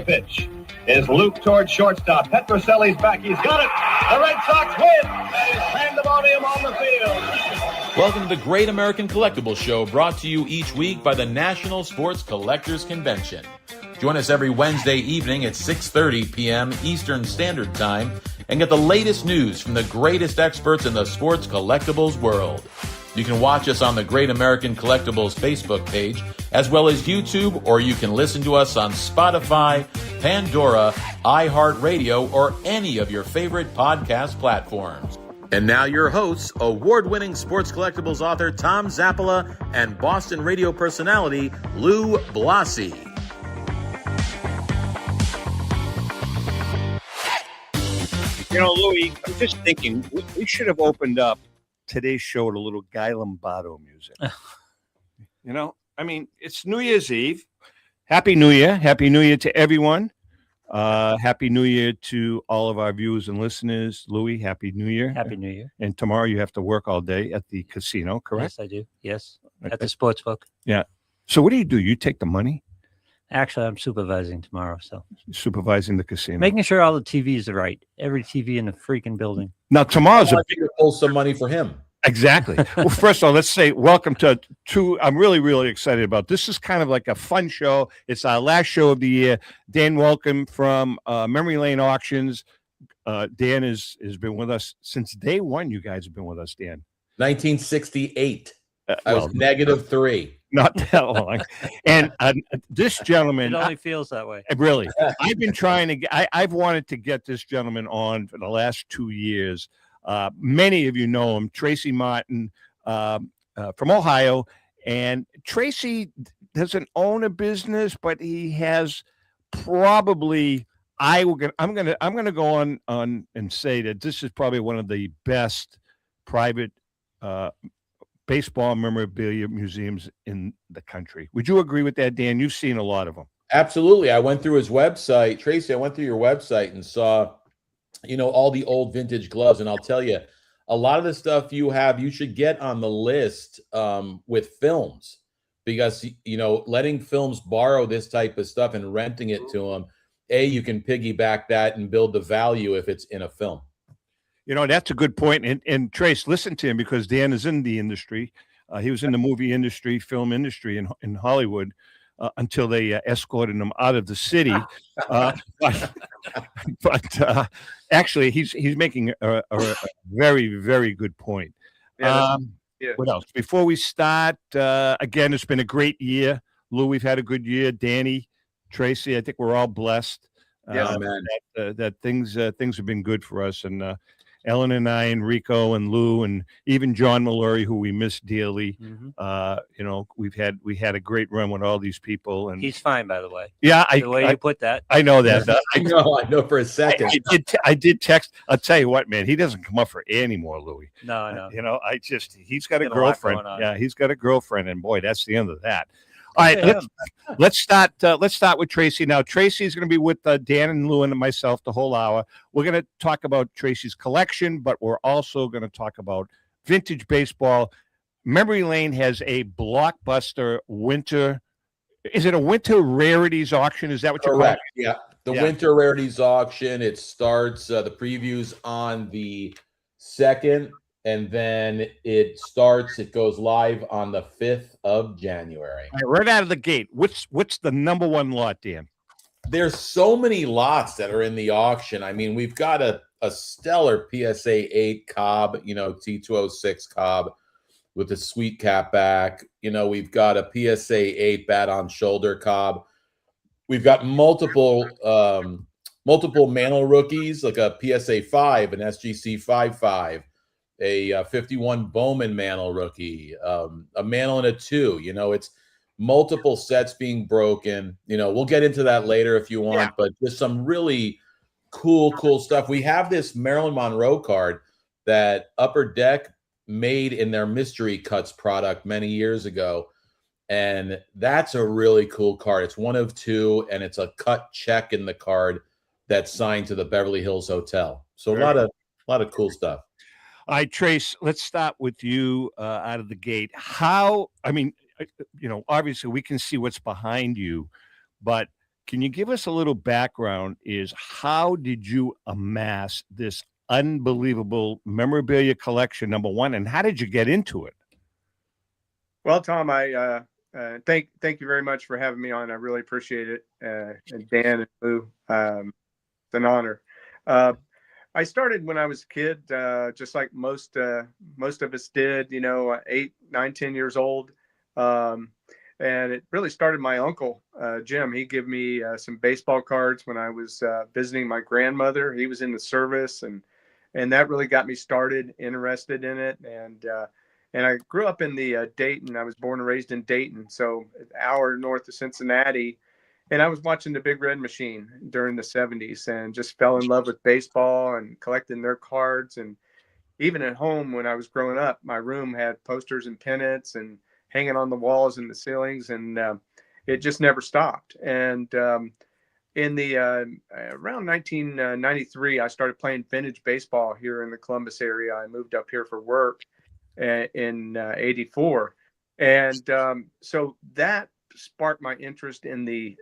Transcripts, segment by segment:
the pitch. Is Luke towards shortstop. Petroselli's back. He's got it. The Red Sox win. That is pandemonium on the field. Welcome to the Great American Collectibles Show, brought to you each week by the National Sports Collectors Convention. Join us every Wednesday evening at 6:30 p.m. Eastern Standard Time and get the latest news from the greatest experts in the sports collectibles world. You can watch us on the Great American Collectibles Facebook page, as well as YouTube, or you can listen to us on Spotify, Pandora, iHeartRadio, or any of your favorite podcast platforms. And now your hosts, award-winning sports collectibles author Tom Zappola and Boston radio personality Lou Blasi. You know, Louis, I'm just thinking we should have opened up today's show with a little Guy Lombardo music. You know, I mean, it's New Year's Eve. Happy New Year. Happy New Year to everyone. Happy New Year to all of our viewers and listeners. Louis, Happy New Year. Happy New Year. And tomorrow you have to work all day at the casino, correct? Yes, I do. Yes, at the sports book. Yeah. So what do? You take the money? Actually, I'm supervising tomorrow, so Supervising the casino. making sure all the TVs are right. Every TV in the freaking building. Now, tomorrow's I want you to pull some money for him. Exactly. Well, first of all, let's say welcome to I'm really, really excited about this. Is kind of like a fun show. It's our last show of the year. Dan Wulkan from Memory Lane Auctions. Dan has been with us since day one. You guys have been with us, Dan. 1968. I was -3. Not that long. And this gentleman, It only feels that way. really, I've been trying to. I've wanted to get this gentleman on for the last 2 years. Many of you know him, Tracy Martin from Ohio, and Tracy doesn't own a business, but he has probably. I'm gonna go on and say that this is probably one of the best private baseball memorabilia museums in the country. Would you agree with that, Dan? You've seen a lot of them. Absolutely. I went through his website. Tracy, I went through your website and saw, all the old vintage gloves. And I'll tell you, a lot of the stuff you have, you should get on the list with films, because, letting films borrow this type of stuff and renting it to them, you can piggyback that and build the value if it's in a film. That's a good point. And Trace, listen to him, because Dan is in the industry. He was in the movie industry, film industry in Hollywood until they escorted him out of the city. But actually, he's making a very, very good point. Yeah. What else? Before we start, again, it's been a great year. Lou, we've had a good year. Danny, Tracy, I think we're all blessed. Man. That things have been good for us. And Ellen and I and Rico and Lou and even John Mallory, who we miss dearly. Mm-hmm. We had a great run with all these people, and He's fine, by the way. yeah, The way you put that. I know that. I know for a second. I did text. I'll tell you what, man, he doesn't come up for air anymore, Louis. No, I know. He's got a Got a lot girlfriend. going on. Yeah, he's got a girlfriend, and boy, that's the end of that. All right, let's start with Tracy. Now, Tracy is going to be with Dan and Lou and myself the whole hour. We're going to talk about Tracy's collection, but we're also going to talk about vintage baseball. Memory Lane has a blockbuster winter. Is it a winter rarities auction? Is that what you're calling it? Yeah. The winter rarities auction. It starts the previews on the 2nd. And then it goes live on the 5th of January. Right out of the gate, what's the number one lot, Dan? There's so many lots that are in the auction. I mean, we've got a stellar PSA 8 Cobb, T206 Cobb with the sweet cap back. We've got a PSA 8 bat on shoulder Cobb. We've got multiple Mantle rookies, like a PSA 5, an SGC 5.5. A 51 Bowman Mantle rookie, a Mantle and a 2. It's multiple sets being broken. We'll get into that later if you want, but there's some really cool stuff. We have this Marilyn Monroe card that Upper Deck made in their Mystery Cuts product many years ago, and that's a really cool card. It's 1 of 2, and it's a cut check in the card that's signed to the Beverly Hills Hotel. So a lot of cool stuff. All right, Trace, let's start with you out of the gate. Obviously we can see what's behind you, but Can you give us a little background? Is how did you amass this unbelievable memorabilia collection, number one, and how did you get into it? Well, Tom, I thank you very much for having me on. I really appreciate it. And Dan and Lou, it's an honor. I started when I was a kid, just like most of us did. 8, 9, 10 years old, and it really started my uncle Jim. He gave me some baseball cards when I was visiting my grandmother. He was in the service, and that really got me started, interested in it. And I grew up in the Dayton. I was born and raised in Dayton, so an hour north of Cincinnati. And I was watching the Big Red Machine during the 70s and just fell in love with baseball and collecting their cards. And even at home when I was growing up, my room had posters and pennants and hanging on the walls and the ceilings. And it just never stopped. And in the around 1993, I started playing vintage baseball here in the Columbus area. I moved up here for work in 84. And so that sparked my interest in the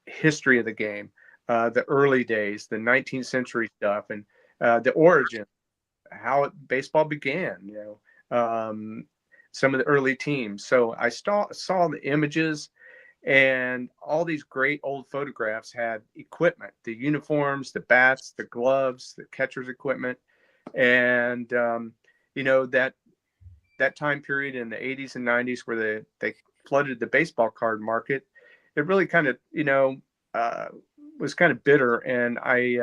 history of the game, the early days, the 19th century stuff, and the origin, how baseball began, some of the early teams. So I saw the images, and all these great old photographs had equipment, the uniforms, the bats, the gloves, the catcher's equipment. And, that time period in the 80s and 90s where they flooded the baseball card market, it really kind of, was kind of bitter. And I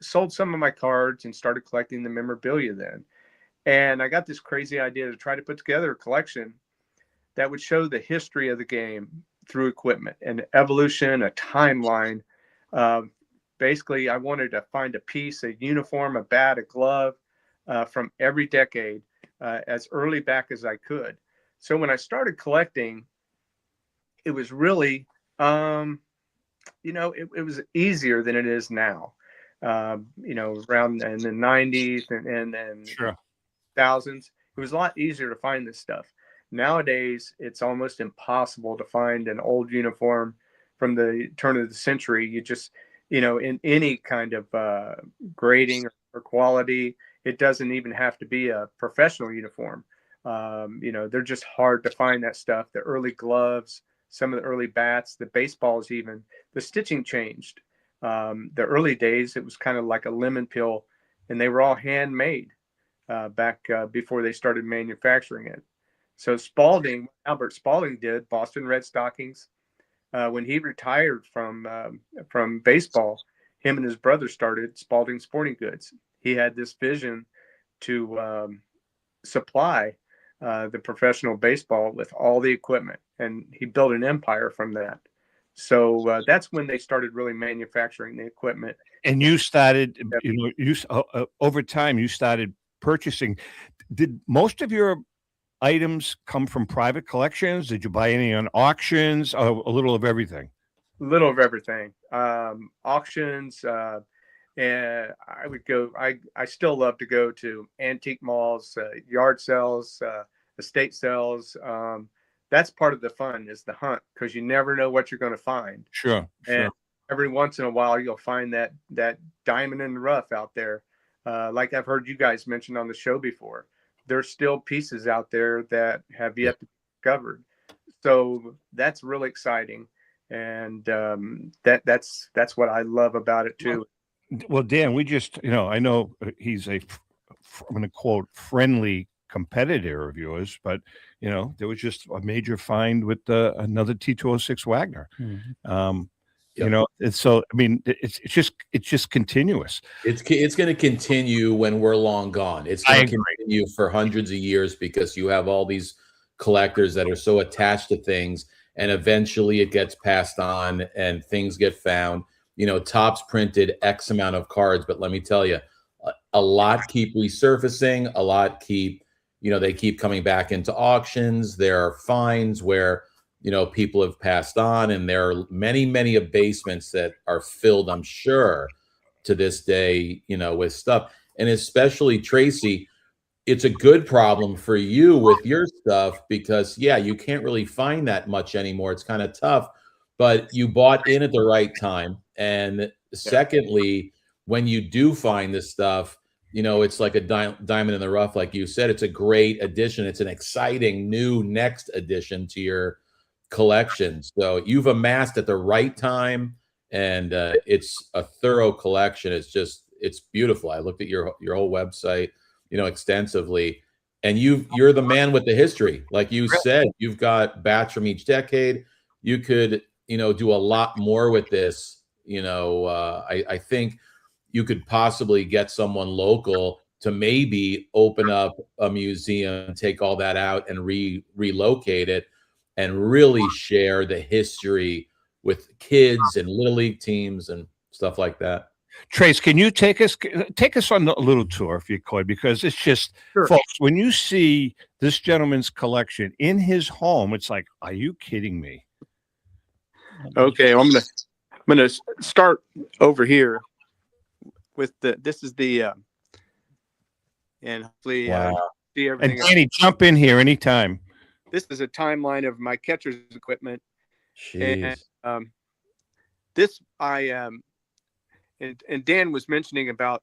sold some of my cards and started collecting the memorabilia then. And I got this crazy idea to try to put together a collection that would show the history of the game through equipment and evolution, a timeline. Basically, I wanted to find a piece, a uniform, a bat, a glove from every decade as early back as I could. So when I started collecting, it was really, it was easier than it is now. Around in the 90s and Sure. thousands, it was a lot easier to find this stuff. Nowadays, it's almost impossible to find an old uniform from the turn of the century. You just, in any kind of grading or quality, it doesn't even have to be a professional uniform. They're just hard to find that stuff. The early gloves, some of the early bats, the baseballs, even the stitching changed. The early days, it was kind of like a lemon peel, and they were all handmade back before they started manufacturing it. So Albert Spalding did Boston Red Stockings. When he retired from baseball, him and his brother started Spalding Sporting Goods. He had this vision to supply the professional baseball with all the equipment, and he built an empire from that. So that's when they started really manufacturing the equipment. And you started, over time, you started purchasing. Did most of your items come from private collections? Did you buy any on auctions, or a little of everything? A little of everything. Auctions. And I would go, I still love to go to antique malls, yard sales, estate sales. That's part of the fun, is the hunt, because you never know what you're going to find. Sure. And every once in a while, you'll find that diamond in the rough out there. Like I've heard you guys mention on the show before, there's still pieces out there that have yet to be discovered. So that's really exciting. And that's what I love about it too. Well, Dan, we just, I know he's I'm going to quote, friendly competitor of yours, but, there was just a major find with another T206 Wagner. Mm-hmm. And so, I mean, it's just continuous. It's going to continue when we're long gone. It's going to continue for hundreds of years, because you have all these collectors that are so attached to things, and eventually it gets passed on and things get found. Topps printed X amount of cards, but let me tell you, a lot keep resurfacing, a lot keep, they keep coming back into auctions. There are finds where, people have passed on, and there are many, many abasements that are filled, I'm sure, to this day, with stuff. And especially, Tracy, it's a good problem for you with your stuff, because, yeah, you can't really find that much anymore. It's kind of tough. but you bought in at the right time. And secondly, when you do find this stuff, it's like a diamond in the rough, like you said. It's a great addition. It's an exciting new next addition to your collection. So you've amassed at the right time, and it's a thorough collection. It's beautiful. I looked at your whole website, extensively, and you're the man with the history. Like you said, you've got bats from each decade. You could, do a lot more with this. I think you could possibly get someone local to maybe open up a museum, take all that out and relocate it, and really share the history with kids and little league teams and stuff like that. Trace, can you take us on a little tour if you could, because it's just, folks, when you see this gentleman's collection in his home, it's like, are you kidding me? Okay, I'm gonna start over here with this is the and hopefully see everything. And Danny, jump in here anytime. This is a timeline of my catcher's equipment. Jeez. And this and Dan was mentioning about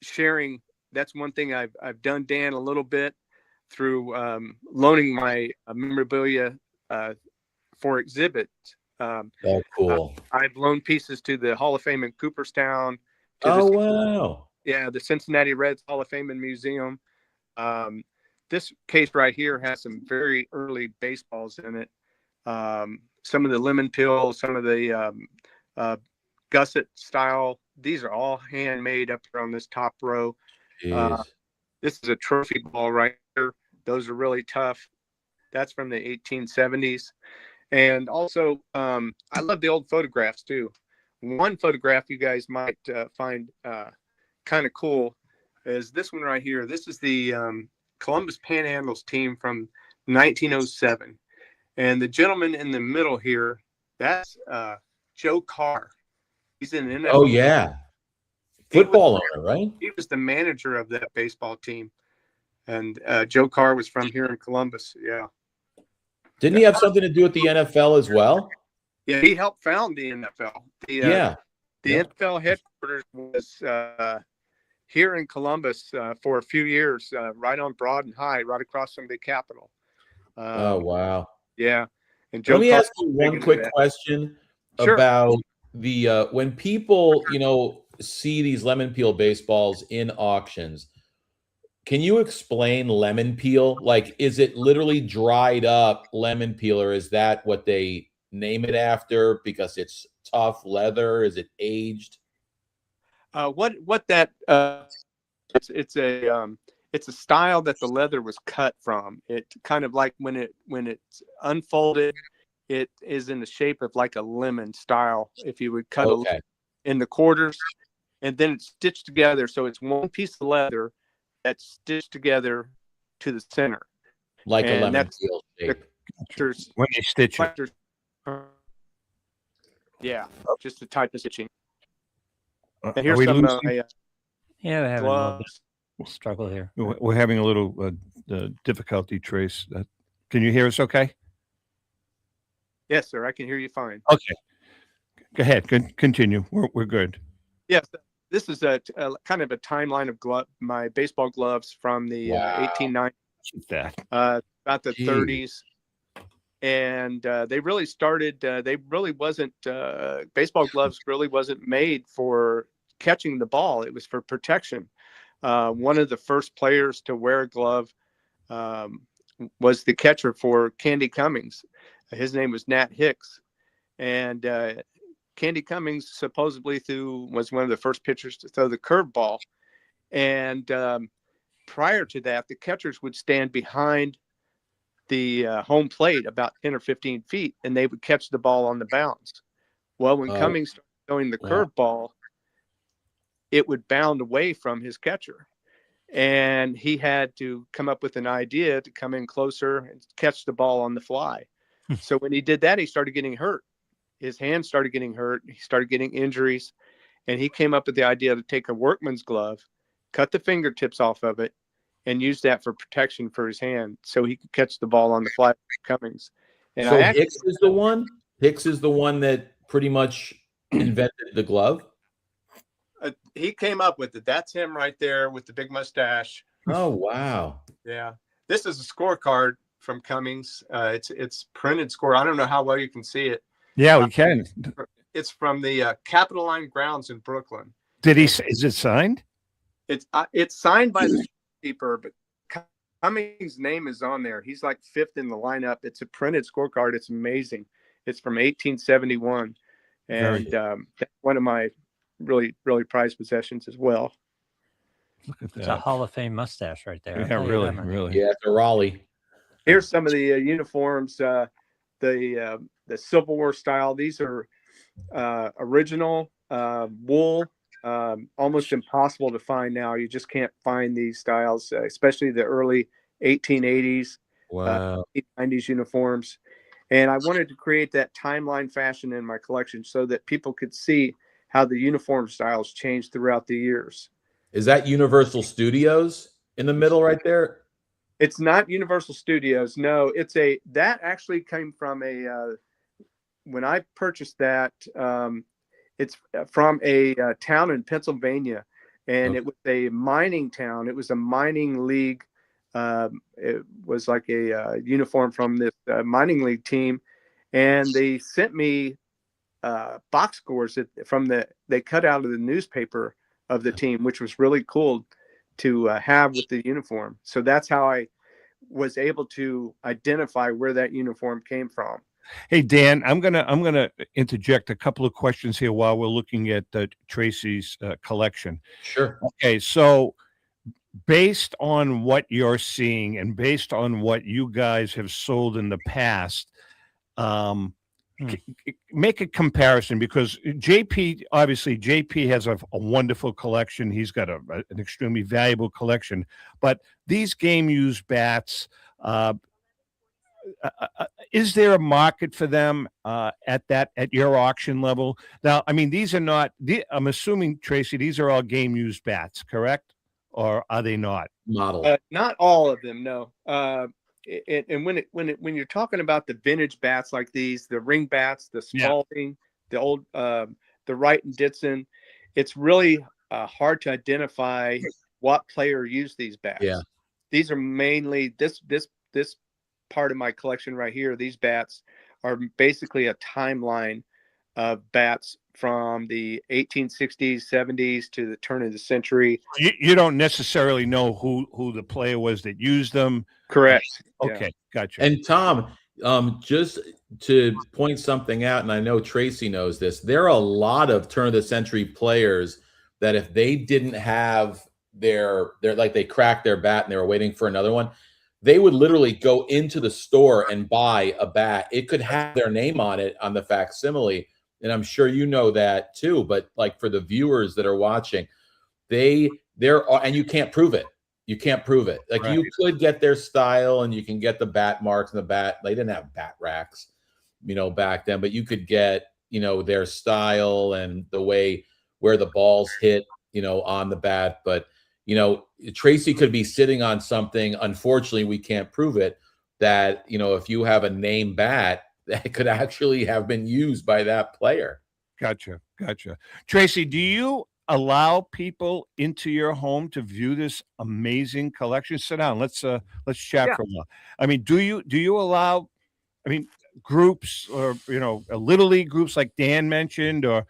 sharing. That's one thing I've done, Dan, a little bit through loaning my memorabilia for exhibit. Cool. I've loaned pieces to the Hall of Fame in Cooperstown. Wow. Yeah, the Cincinnati Reds Hall of Fame and Museum. This case right here has some very early baseballs in it. Some of the lemon peel, some of the gusset style. These are all handmade up here on this top row. This is a trophy ball right here. Those are really tough. That's from the 1870s. And also, I love the old photographs too. One photograph you guys might find kind of cool is this one right here. This is the Columbus Panhandles team from 1907. And the gentleman in the middle here, that's Joe Carr. He's an NFL. Oh, yeah. Football owner, right? He was the manager of that baseball team. And Joe Carr was from here in Columbus. Yeah. Didn't he have something to do with the NFL as well? Yeah, he helped found the NFL. The NFL headquarters was here in Columbus for a few years, right on Broad and High, right across from the Capitol. Oh, wow. Yeah. And Joe Let me Carr ask you one quick question about the when people, see these lemon peel baseballs in auctions. Can you explain lemon peel? Like, is it literally dried up lemon peel, or is that what they name it after because it's tough leather? Is it aged? What that it's a style that the leather was cut from. It kind of like when it's unfolded, it is in the shape of like a lemon style. If you would cut it in the quarters, and then it's stitched together, so it's one piece of leather that's stitched together to the center, like a lemon peel shape. When you stitch it. Yeah, just the type of stitching. And here's some we're having a little bit of struggle here. We're having a little difficulty, Trace. Can you hear us okay? Yes, sir. I can hear you fine. Okay. Go ahead. Continue. We're good. Yes. This is a kind of a timeline of my baseball gloves from the 1890s, about the 30s. And they really started, baseball gloves really wasn't made for catching the ball. It was for protection. One of the first players to wear a glove was the catcher for Candy Cummings. His name was Nat Hicks. And Candy Cummings supposedly was one of the first pitchers to throw the curveball. And prior to that, the catchers would stand behind the home plate about 10 or 15 feet, and they would catch the ball on the bounce. Well, when Cummings started throwing the curveball, it would bound away from his catcher. And he had to come up with an idea to come in closer and catch the ball on the fly. So when he did that, he started getting hurt. His hands started getting hurt. He started getting injuries. And he came up with the idea to take a workman's glove, cut the fingertips off of it, and use that for protection for his hand so he could catch the ball on the fly with Cummings. And so Hicks is the one? Hicks is the one that pretty much invented the glove. He came up with it. That's him right there with the big mustache. Oh, wow. Yeah. This is a scorecard from Cummings. It's printed score. I don't know how well you can see it. Yeah, we can. It's from the Capitol Line grounds in Brooklyn. Did he? Is it signed? It's signed by the keeper, but Cummings' name is on there. He's like fifth in the lineup. It's a printed scorecard. It's amazing. It's from 1871, and that's one of my really, really prized possessions as well. Look at that. It's a Hall of Fame mustache right there. Yeah, really. Yeah, it's a Raleigh. Here's some of the uniforms, the Civil War style. These are original wool, almost impossible to find now. You just can't find these styles, especially the early 1880s, Wow. 1890s uniforms. And I wanted to create that timeline fashion in my collection so that people could see how the uniform styles changed throughout the years. Is that Universal Studios in the middle right there? It's not Universal Studios. No, that actually came from when I purchased that, it's from a town in Pennsylvania, and it was a mining town. It was a mining league. It was like a uniform from this mining league team, and they sent me box scores they cut out of the newspaper of the team, which was really cool to have with the uniform. So that's how I was able to identify where that uniform came from. Hey, Dan, I'm gonna interject a couple of questions here while we're looking at Tracy's collection. Sure. Okay, so based on what you're seeing and based on what you guys have sold in the past, make a comparison, because JP has a wonderful collection. He's got an extremely valuable collection, but these game used bats, is there a market for them at your auction level? Now, I mean, these are not, I'm assuming, Tracy, these are all game used bats, correct? Or are they not? Model. Not all of them, no. And when you're talking about the vintage bats like these, the ring bats, the Spalding, the old the Wright and Ditson, it's really hard to identify what player used these bats. Yeah. These are mainly this part of my collection right here. These bats are basically a timeline of bats from the 1860s, 70s to the turn of the century. You don't necessarily know who the player was that used them. Correct. Okay, gotcha. And Tom, just to point something out, and I know Tracy knows this, there are a lot of turn of the century players that if they didn't have their like they cracked their bat and they were waiting for another one, they would literally go into the store and buy a bat. It could have their name on it on the facsimile. And I'm sure you know that too, but like for the viewers that are watching, and you can't prove it. You can't prove it. Like you could get their style and you can get the bat marks and the bat. They didn't have bat racks, back then, but you could get, their style and the way where the balls hit, on the bat. But, Tracy could be sitting on something. Unfortunately, we can't prove it that, if you have a name bat, that could actually have been used by that player. Gotcha. Tracy, do you allow people into your home to view this amazing collection? Sit down. Let's chat for a while. I mean, do you allow, groups or, little league groups like Dan mentioned, or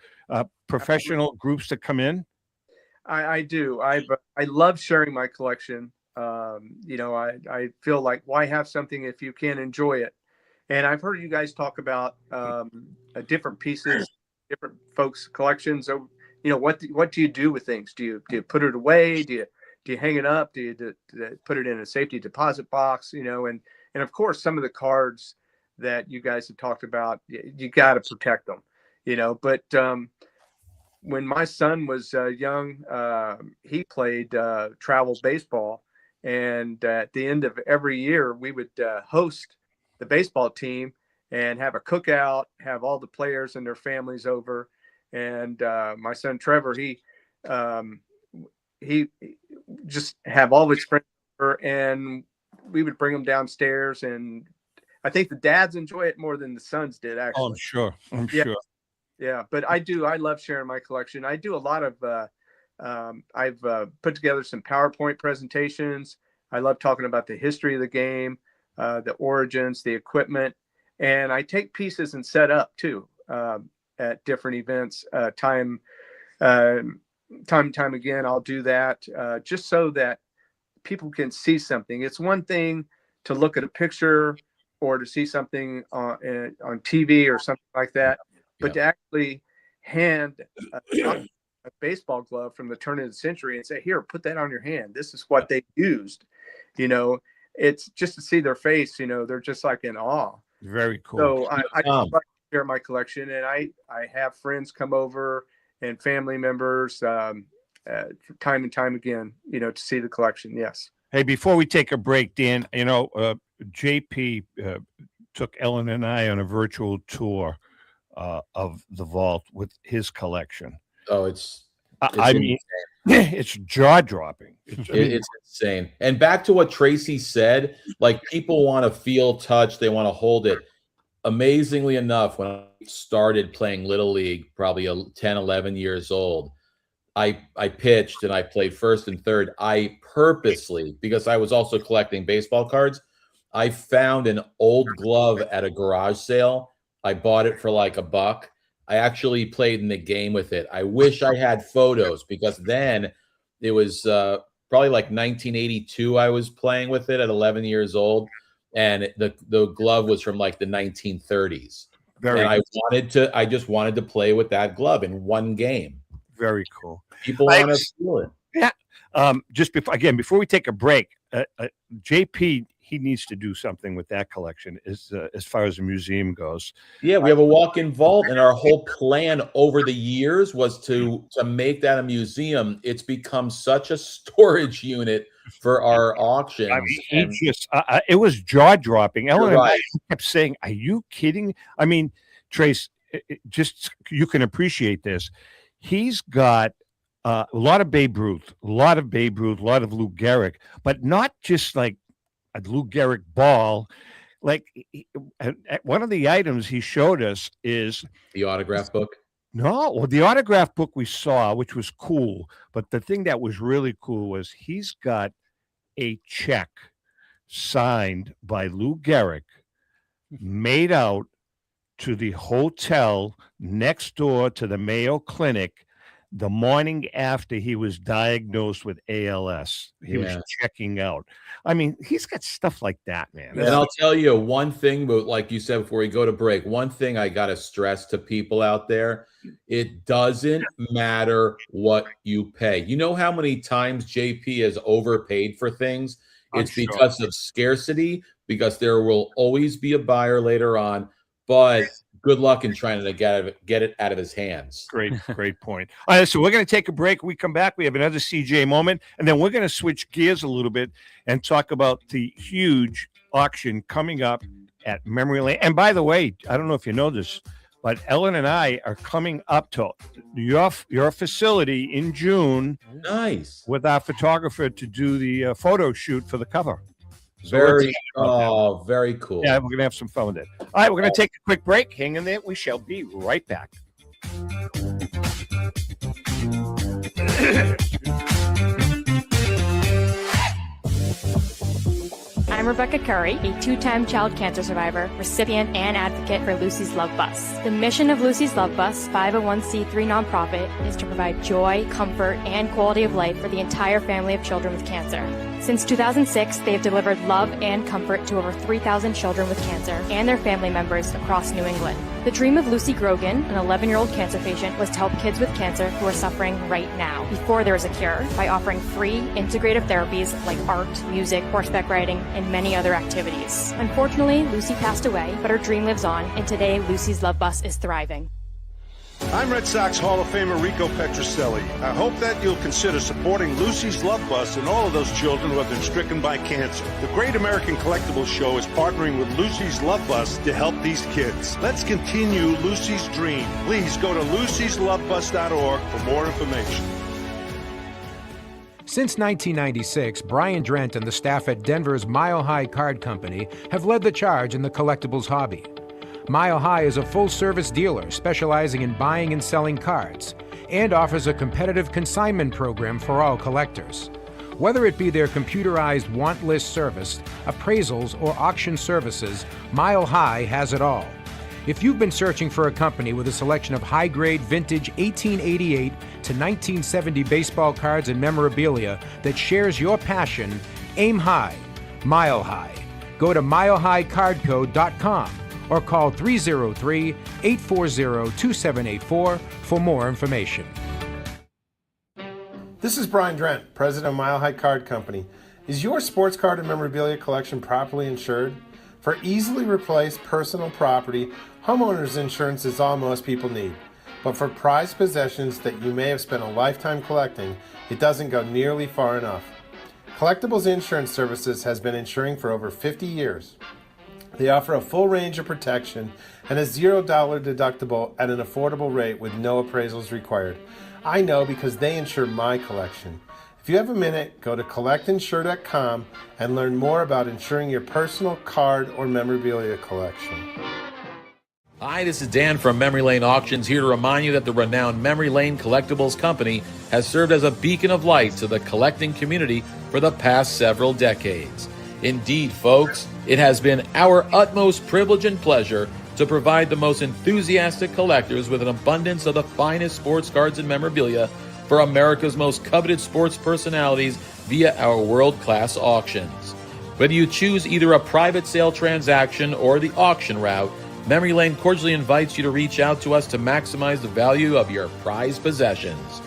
professional groups to come in? I do. I love sharing my collection. I feel like, why have something if you can't enjoy it? And I've heard you guys talk about different pieces, different folks' collections. So, what do you do with things? Do you put it away? Do you hang it up? Do you put it in a safety deposit box? And of course, some of the cards that you guys have talked about, you got to protect them. But when my son was young, he played travel baseball, and at the end of every year, we would host the baseball team and have a cookout, have all the players and their families over. And my son Trevor, he just have all his friends over, and we would bring them downstairs. And I think the dads enjoy it more than the sons did, actually. Oh, I'm sure. I'm Yeah. sure. Yeah, but I love sharing my collection. I do a lot of, I've put together some PowerPoint presentations. I love talking about the history of the game, the origins, the equipment, and I take pieces and set up too at different events. Time and time again, I'll do that just so that people can see something. It's one thing to look at a picture or to see something on TV or something like that, but to actually hand a baseball glove from the turn of the century and say, here, put that on your hand. This is what they used. You know, it's just to see their face, you know, they're just like in awe. Very cool. So I like to share my collection, and I have friends come over and family members time and time again, you know, to see the collection. Yes. Hey, before we take a break, Dan, you know, JP took Ellen and I on a virtual tour of the vault with his collection. Oh, it's I mean, it's jaw-dropping. It's insane. And back to what Tracy said, like people want to feel touch, they want to hold it. Amazingly enough, when I started playing Little League, probably 10, 11 years old, I pitched and I played first and third. I purposely, because I was also collecting baseball cards, I found an old glove at a garage sale. I bought it for like $1. I actually played in the game with it. I wish I had photos, because then it was probably like 1982 I was playing with it at 11 years old, and the glove was from like the 1930s. I just wanted to play with that glove in one game. Very cool. People want to feel it. Yeah. Just before we take a break, JP, he needs to do something with that collection as far as the museum goes. Yeah, we have a walk-in vault, and our whole plan over the years was to make that a museum. It's become such a storage unit for our auctions. I mean, it was jaw-dropping. Ellen and I kept saying, "Are you kidding?" I mean, Trace, just you can appreciate this. He's got a lot of Babe Ruth, a lot of Lou Gehrig, but not just like a Lou Gehrig ball. Like one of the items he showed us is the autograph book. No, well, the autograph book we saw, which was cool, but the thing that was really cool was he's got a check signed by Lou Gehrig, made out to the hotel next door to the Mayo Clinic the morning after he was diagnosed with ALS. He was checking out. I mean, he's got stuff like that, man. And I'll tell you one thing, but like you said before we go to break, one thing I got to stress to people out there, it doesn't matter what you pay. You know how many times JP has overpaid for things? It's because of scarcity, because there will always be a buyer later on, but good luck in trying to get it out of his hands. Great point. All right, so we're going to take a break. We come back. We have another CJ moment, and then we're going to switch gears a little bit and talk about the huge auction coming up at Memory Lane. And by the way, I don't know if you know this, but Ellen and I are coming up to your facility in June. Nice. With our photographer to do the photo shoot for the cover. So very cool. Yeah, we're going to have some fun with it. All right, we're going to take a quick break. Hang in there. We shall be right back. I'm Rebecca Curry, a two-time child cancer survivor, recipient, and advocate for Lucy's Love Bus. The mission of Lucy's Love Bus, 501c3 nonprofit, is to provide joy, comfort, and quality of life for the entire family of children with cancer. Since 2006, they have delivered love and comfort to over 3,000 children with cancer and their family members across New England. The dream of Lucy Grogan, an 11-year-old cancer patient, was to help kids with cancer who are suffering right now, before there is a cure, by offering free, integrative therapies like art, music, horseback riding, and many other activities. Unfortunately, Lucy passed away, but her dream lives on, and today Lucy's Love Bus is thriving. I'm Red Sox Hall of Famer Rico Petrocelli. I hope that you'll consider supporting Lucy's Love Bus and all of those children who have been stricken by cancer. The Great American Collectibles Show is partnering with Lucy's Love Bus to help these kids. Let's continue Lucy's dream. Please go to lucyslovebus.org for more information. Since 1996, Brian Drent and the staff at Denver's Mile High Card Company have led the charge in the collectibles hobby. Mile High is a full-service dealer specializing in buying and selling cards and offers a competitive consignment program for all collectors. Whether it be their computerized want list service, appraisals, or auction services, Mile High has it all. If you've been searching for a company with a selection of high-grade vintage 1888 to 1970 baseball cards and memorabilia that shares your passion, aim high, Mile High. Go to milehighcardco.com or call 303-840-2784 for more information. This is Brian Drent, president of Mile High Card Company. Is your sports card and memorabilia collection properly insured? For easily replaced personal property, homeowners insurance is all most people need. But for prized possessions that you may have spent a lifetime collecting, it doesn't go nearly far enough. Collectibles Insurance Services has been insuring for over 50 years. They offer a full range of protection and a $0 deductible at an affordable rate with no appraisals required. I know because they insure my collection. If you have a minute, go to collectinsure.com and learn more about insuring your personal card or memorabilia collection. Hi, this is Dan from Memory Lane Auctions, here to remind you that the renowned Memory Lane Collectibles Company has served as a beacon of light to the collecting community for the past several decades. Indeed, folks, it has been our utmost privilege and pleasure to provide the most enthusiastic collectors with an abundance of the finest sports cards and memorabilia for America's most coveted sports personalities via our world-class auctions. Whether you choose either a private sale transaction or the auction route, Memory Lane cordially invites you to reach out to us to maximize the value of your prized possessions.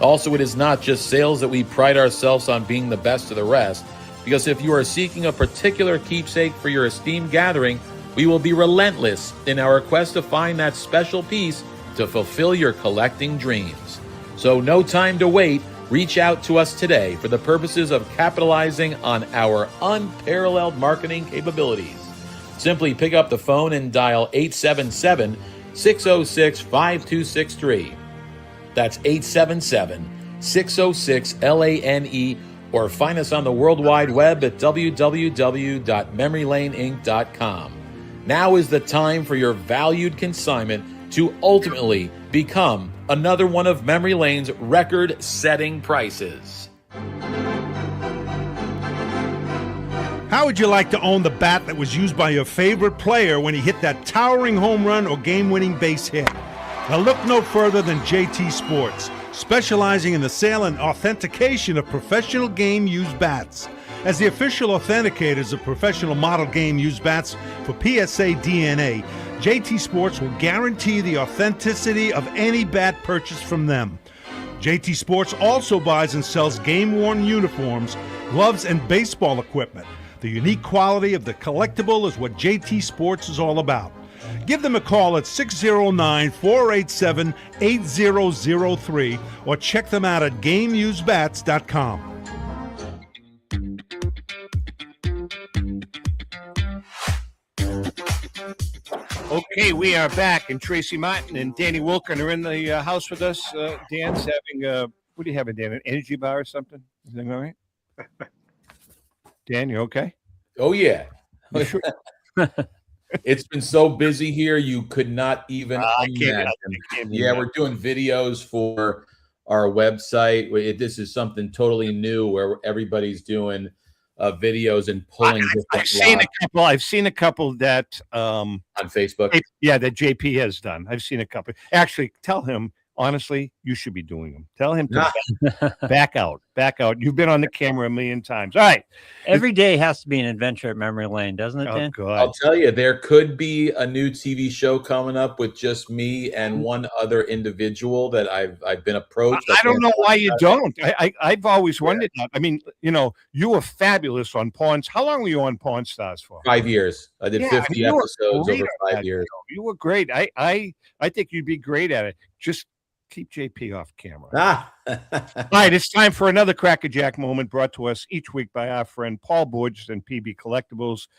Also, it is not just sales that we pride ourselves on being the best of the rest, because if you are seeking a particular keepsake for your esteemed gathering, we will be relentless in our quest to find that special piece to fulfill your collecting dreams. So no time to wait. Reach out to us today for the purposes of capitalizing on our unparalleled marketing capabilities. Simply pick up the phone and dial 877-606-5263. That's 877-606-LANE, or find us on the World Wide Web at www.memorylaneinc.com. Now is the time for your valued consignment to ultimately become another one of Memory Lane's record-setting prices. How would you like to own the bat that was used by your favorite player when he hit that towering home run or game-winning base hit? Now look no further than JT Sports, specializing in the sale and authentication of professional game-used bats. As the official authenticators of professional model game-used bats for PSA DNA, JT Sports will guarantee the authenticity of any bat purchased from them. JT Sports also buys and sells game-worn uniforms, gloves, and baseball equipment. The unique quality of the collectible is what JT Sports is all about. Give them a call at 609-487-8003 or check them out at GameUseBats.com. Okay, we are back, and Tracy Martin and Danny Wulkan are in the house with us. Dan's having what do you have, Dan? An energy bar or something? Everything all right? Dan, you okay? Oh, yeah. You sure? It's been so busy here, you could not even imagine. Yeah, we're doing videos for our website. This is something totally new where everybody's doing videos and pulling different I've seen a couple that on Facebook. That JP has done. I've seen a couple. Actually, tell him, honestly, you should be doing them. Tell him to back out. You've been on the camera a million times. All right. Every day has to be an adventure at Memory Lane, doesn't it, Dan? God. I'll tell you, there could be a new TV show coming up with just me and one other individual that I've been approached. I don't know why you don't. I've always wondered that. I mean, you were fabulous on Pawns. How long were you on Pawn Stars for? 5 years. I did 50 episodes over 5 years. You were great. I think you'd be great at it. Just keep JP off camera. All right, it's time for another Crackerjack moment brought to us each week by our friend Paul Borges and PB Collectibles.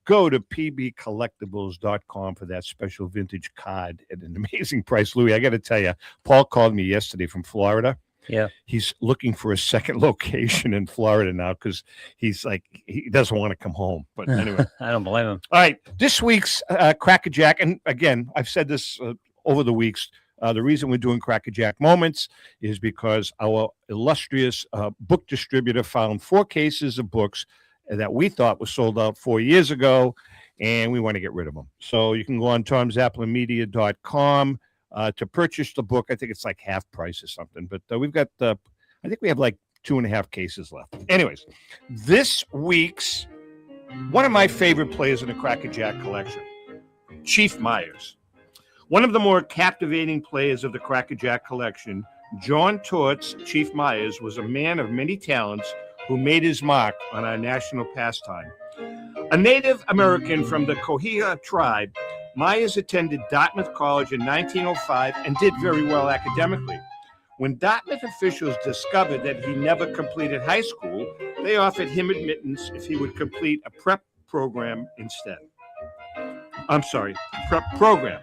Go to pbcollectibles.com for that special vintage card at an amazing price. Louis, I got to tell you, Paul called me yesterday from Florida. Yeah. He's looking for a second location in Florida now because he doesn't want to come home. But anyway, I don't blame him. all right. This week's Crackerjack, and again, I've said this over the weeks. The reason we're doing Crackerjack Moments is because our illustrious book distributor found 4 cases of books that we thought were sold out 4 years ago, and we want to get rid of them. So you can go on tomzapplermedia.com to purchase the book. I think it's like half price or something, but we've got, I think we have like 2.5 cases left. Anyways, this week's, one of my favorite players in the Crackerjack collection, Chief Myers. One of the more captivating players of the Crackerjack collection, John Tort's Chief Myers was a man of many talents who made his mark on our national pastime. A Native American from the Cohiha tribe, Myers attended Dartmouth College in 1905 and did very well academically. When Dartmouth officials discovered that he never completed high school, they offered him admittance if he would complete a prep program instead. Prep program.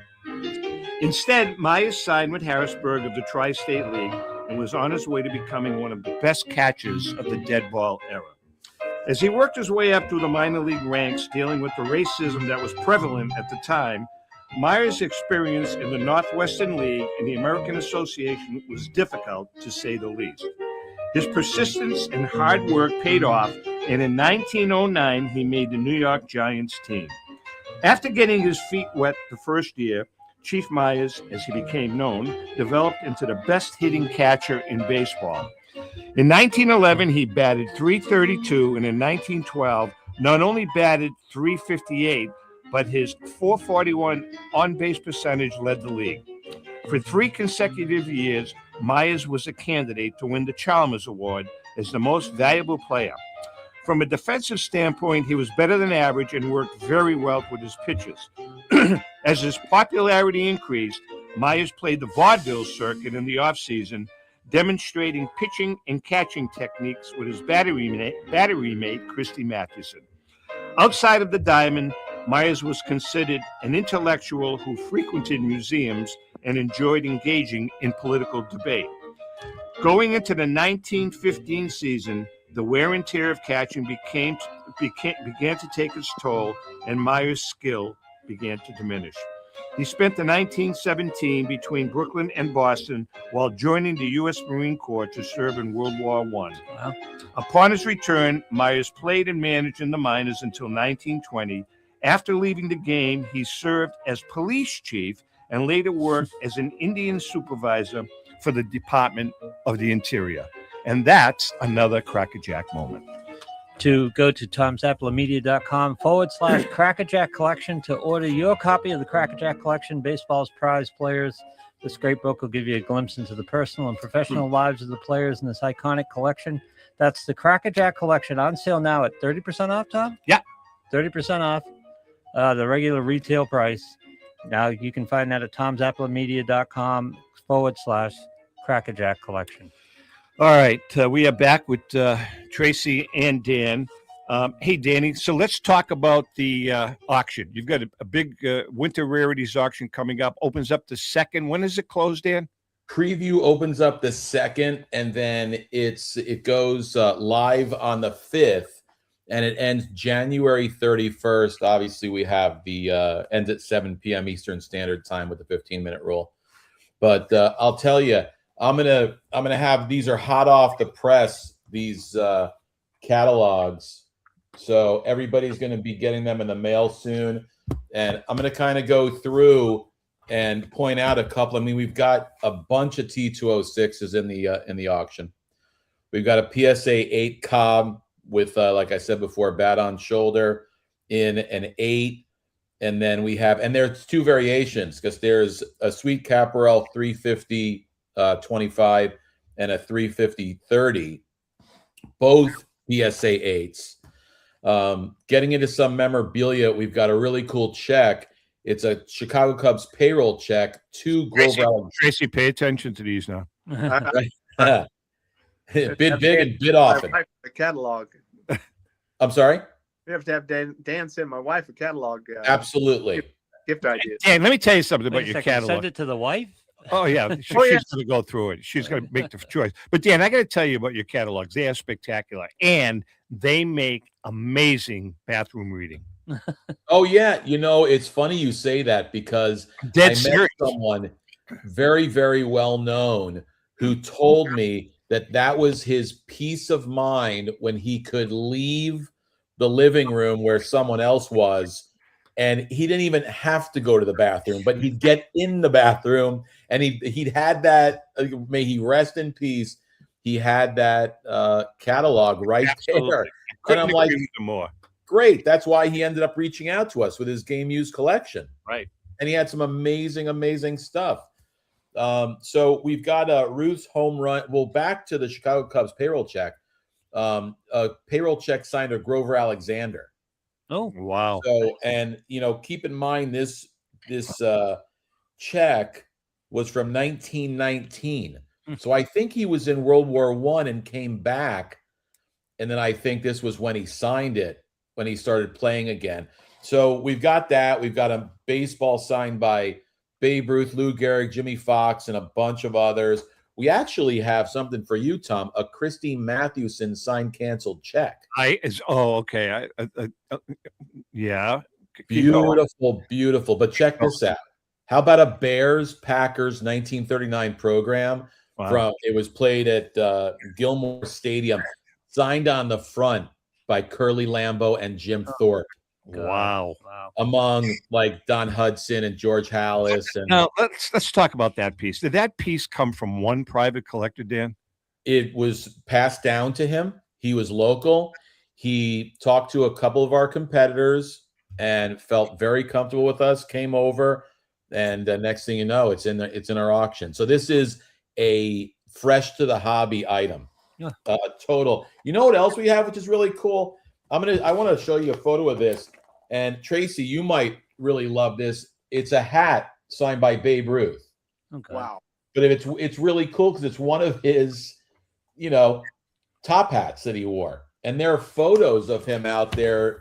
Instead, Myers signed with Harrisburg of the Tri-State League and was on his way to becoming one of the best catchers of the dead ball era. As he worked his way up through the minor league ranks, dealing with the racism that was prevalent at the time, Myers' experience in the Northwestern League and the American Association was difficult, to say the least. His persistence and hard work paid off, and in 1909, he made the New York Giants team. After getting his feet wet the first year, Chief Myers, as he became known, developed into the best hitting catcher in baseball. In 1911, he batted .332, and in 1912, not only batted .358, but his .441 on-base percentage led the league. For 3 consecutive years, Myers was a candidate to win the Chalmers Award as the most valuable player. From a defensive standpoint, he was better than average and worked very well with his pitches. As his popularity increased, Myers played the vaudeville circuit in the offseason, demonstrating pitching and catching techniques with his battery mate, Christy Mathewson. Outside of the diamond, Myers was considered an intellectual who frequented museums and enjoyed engaging in political debate. Going into the 1915 season, the wear and tear of catching began to take its toll, and Myers' skill began to diminish. He spent the 1917 between Brooklyn and Boston while joining the U.S. Marine Corps to serve in World War I. Wow. Upon his return, Myers played and managed in the minors until 1920. After leaving the game, he served as police chief and later worked as an Indian supervisor for the Department of the Interior. And that's another Crackerjack moment. To go to tomzapplermedia.com/Crackerjack Collection to order your copy of the Crackerjack Collection, Baseball's Prize Players. This great book will give you a glimpse into the personal and professional lives of the players in this iconic collection. That's the Crackerjack Collection, on sale now at 30% off, Tom? Yeah. 30% off the regular retail price. Now you can find that at tomzapplermedia.com/Crackerjack Collection. All right. We are back with Tracy and Dan. Hey, Danny, so let's talk about the auction. You've got a big winter rarities auction coming up. Opens up the 2nd. When is it closed, Dan? Preview opens up the 2nd, and then it goes live on the 5th, and it ends January 31st. Obviously, we have the ends at 7 p.m. Eastern Standard Time with the 15-minute rule. But I'll tell you, I'm gonna have, these are hot off the press, these catalogs. So everybody's gonna be getting them in the mail soon, and I'm gonna kind of go through and point out a couple. I mean, we've got a bunch of T206s in the auction. We've got a PSA 8 Cobb with, like I said before, bat on shoulder in an 8. And then we have, and there's 2 variations, because there's a Sweet Caparel 350 25 and a 350 30, both PSA 8s. Getting into some memorabilia, we've got a really cool check. It's a Chicago Cubs payroll check to Grover. Tracy, pay attention to these now. Bid big and bid often. A catalog. I'm sorry? We have to have Dan send my wife a catalog. Absolutely. Gift idea. Dan, let me tell you something about your catalog. Send it to the wife? Oh yeah, she's going to go through it. She's going to make the choice. But Dan, I got to tell you about your catalogs. They are spectacular, and they make amazing bathroom reading. Oh yeah, it's funny you say that because Dead I serious. met someone very, very well known who told me that was his peace of mind when he could leave the living room where someone else was, and he didn't even have to go to the bathroom, but he'd get in the bathroom, and he'd had that. May he rest in peace. He had that catalog right there, and I'm like, more. Great. That's why he ended up reaching out to us with his game used collection. Right. And he had some amazing, amazing stuff. So we've got Ruth's home run. Well, back to the Chicago Cubs payroll check. A payroll check signed to Grover Alexander. Oh, wow. So, and keep in mind this check was from 1919. So I think he was in World War I and came back. And then I think this was when he signed it, when he started playing again. So we've got that. We've got a baseball signed by Babe Ruth, Lou Gehrig, Jimmy Fox, and a bunch of others. We actually have something for you, Tom, a Christy Mathewson signed canceled check. Okay. Yeah. Beautiful. But check this out. How about a Bears-Packers 1939 program? Wow. It was played at Gilmore Stadium, signed on the front by Curly Lambeau and Jim Thorpe. Wow. Among like Don Hudson and George Halas. And now let's talk about that piece. Did that piece come from one private collector, Dan? It was passed down to him. He was local. He talked to a couple of our competitors and felt very comfortable with us, came over, and next thing you know, it's in our auction. So this is a fresh to the hobby item. Yeah. Total. You know what else we have, which is really cool? I want to show you a photo of this. And Tracy, you might really love this. It's a hat signed by Babe Ruth. Okay. Wow. But it's really cool because it's one of his, top hats that he wore. And there are photos of him out there,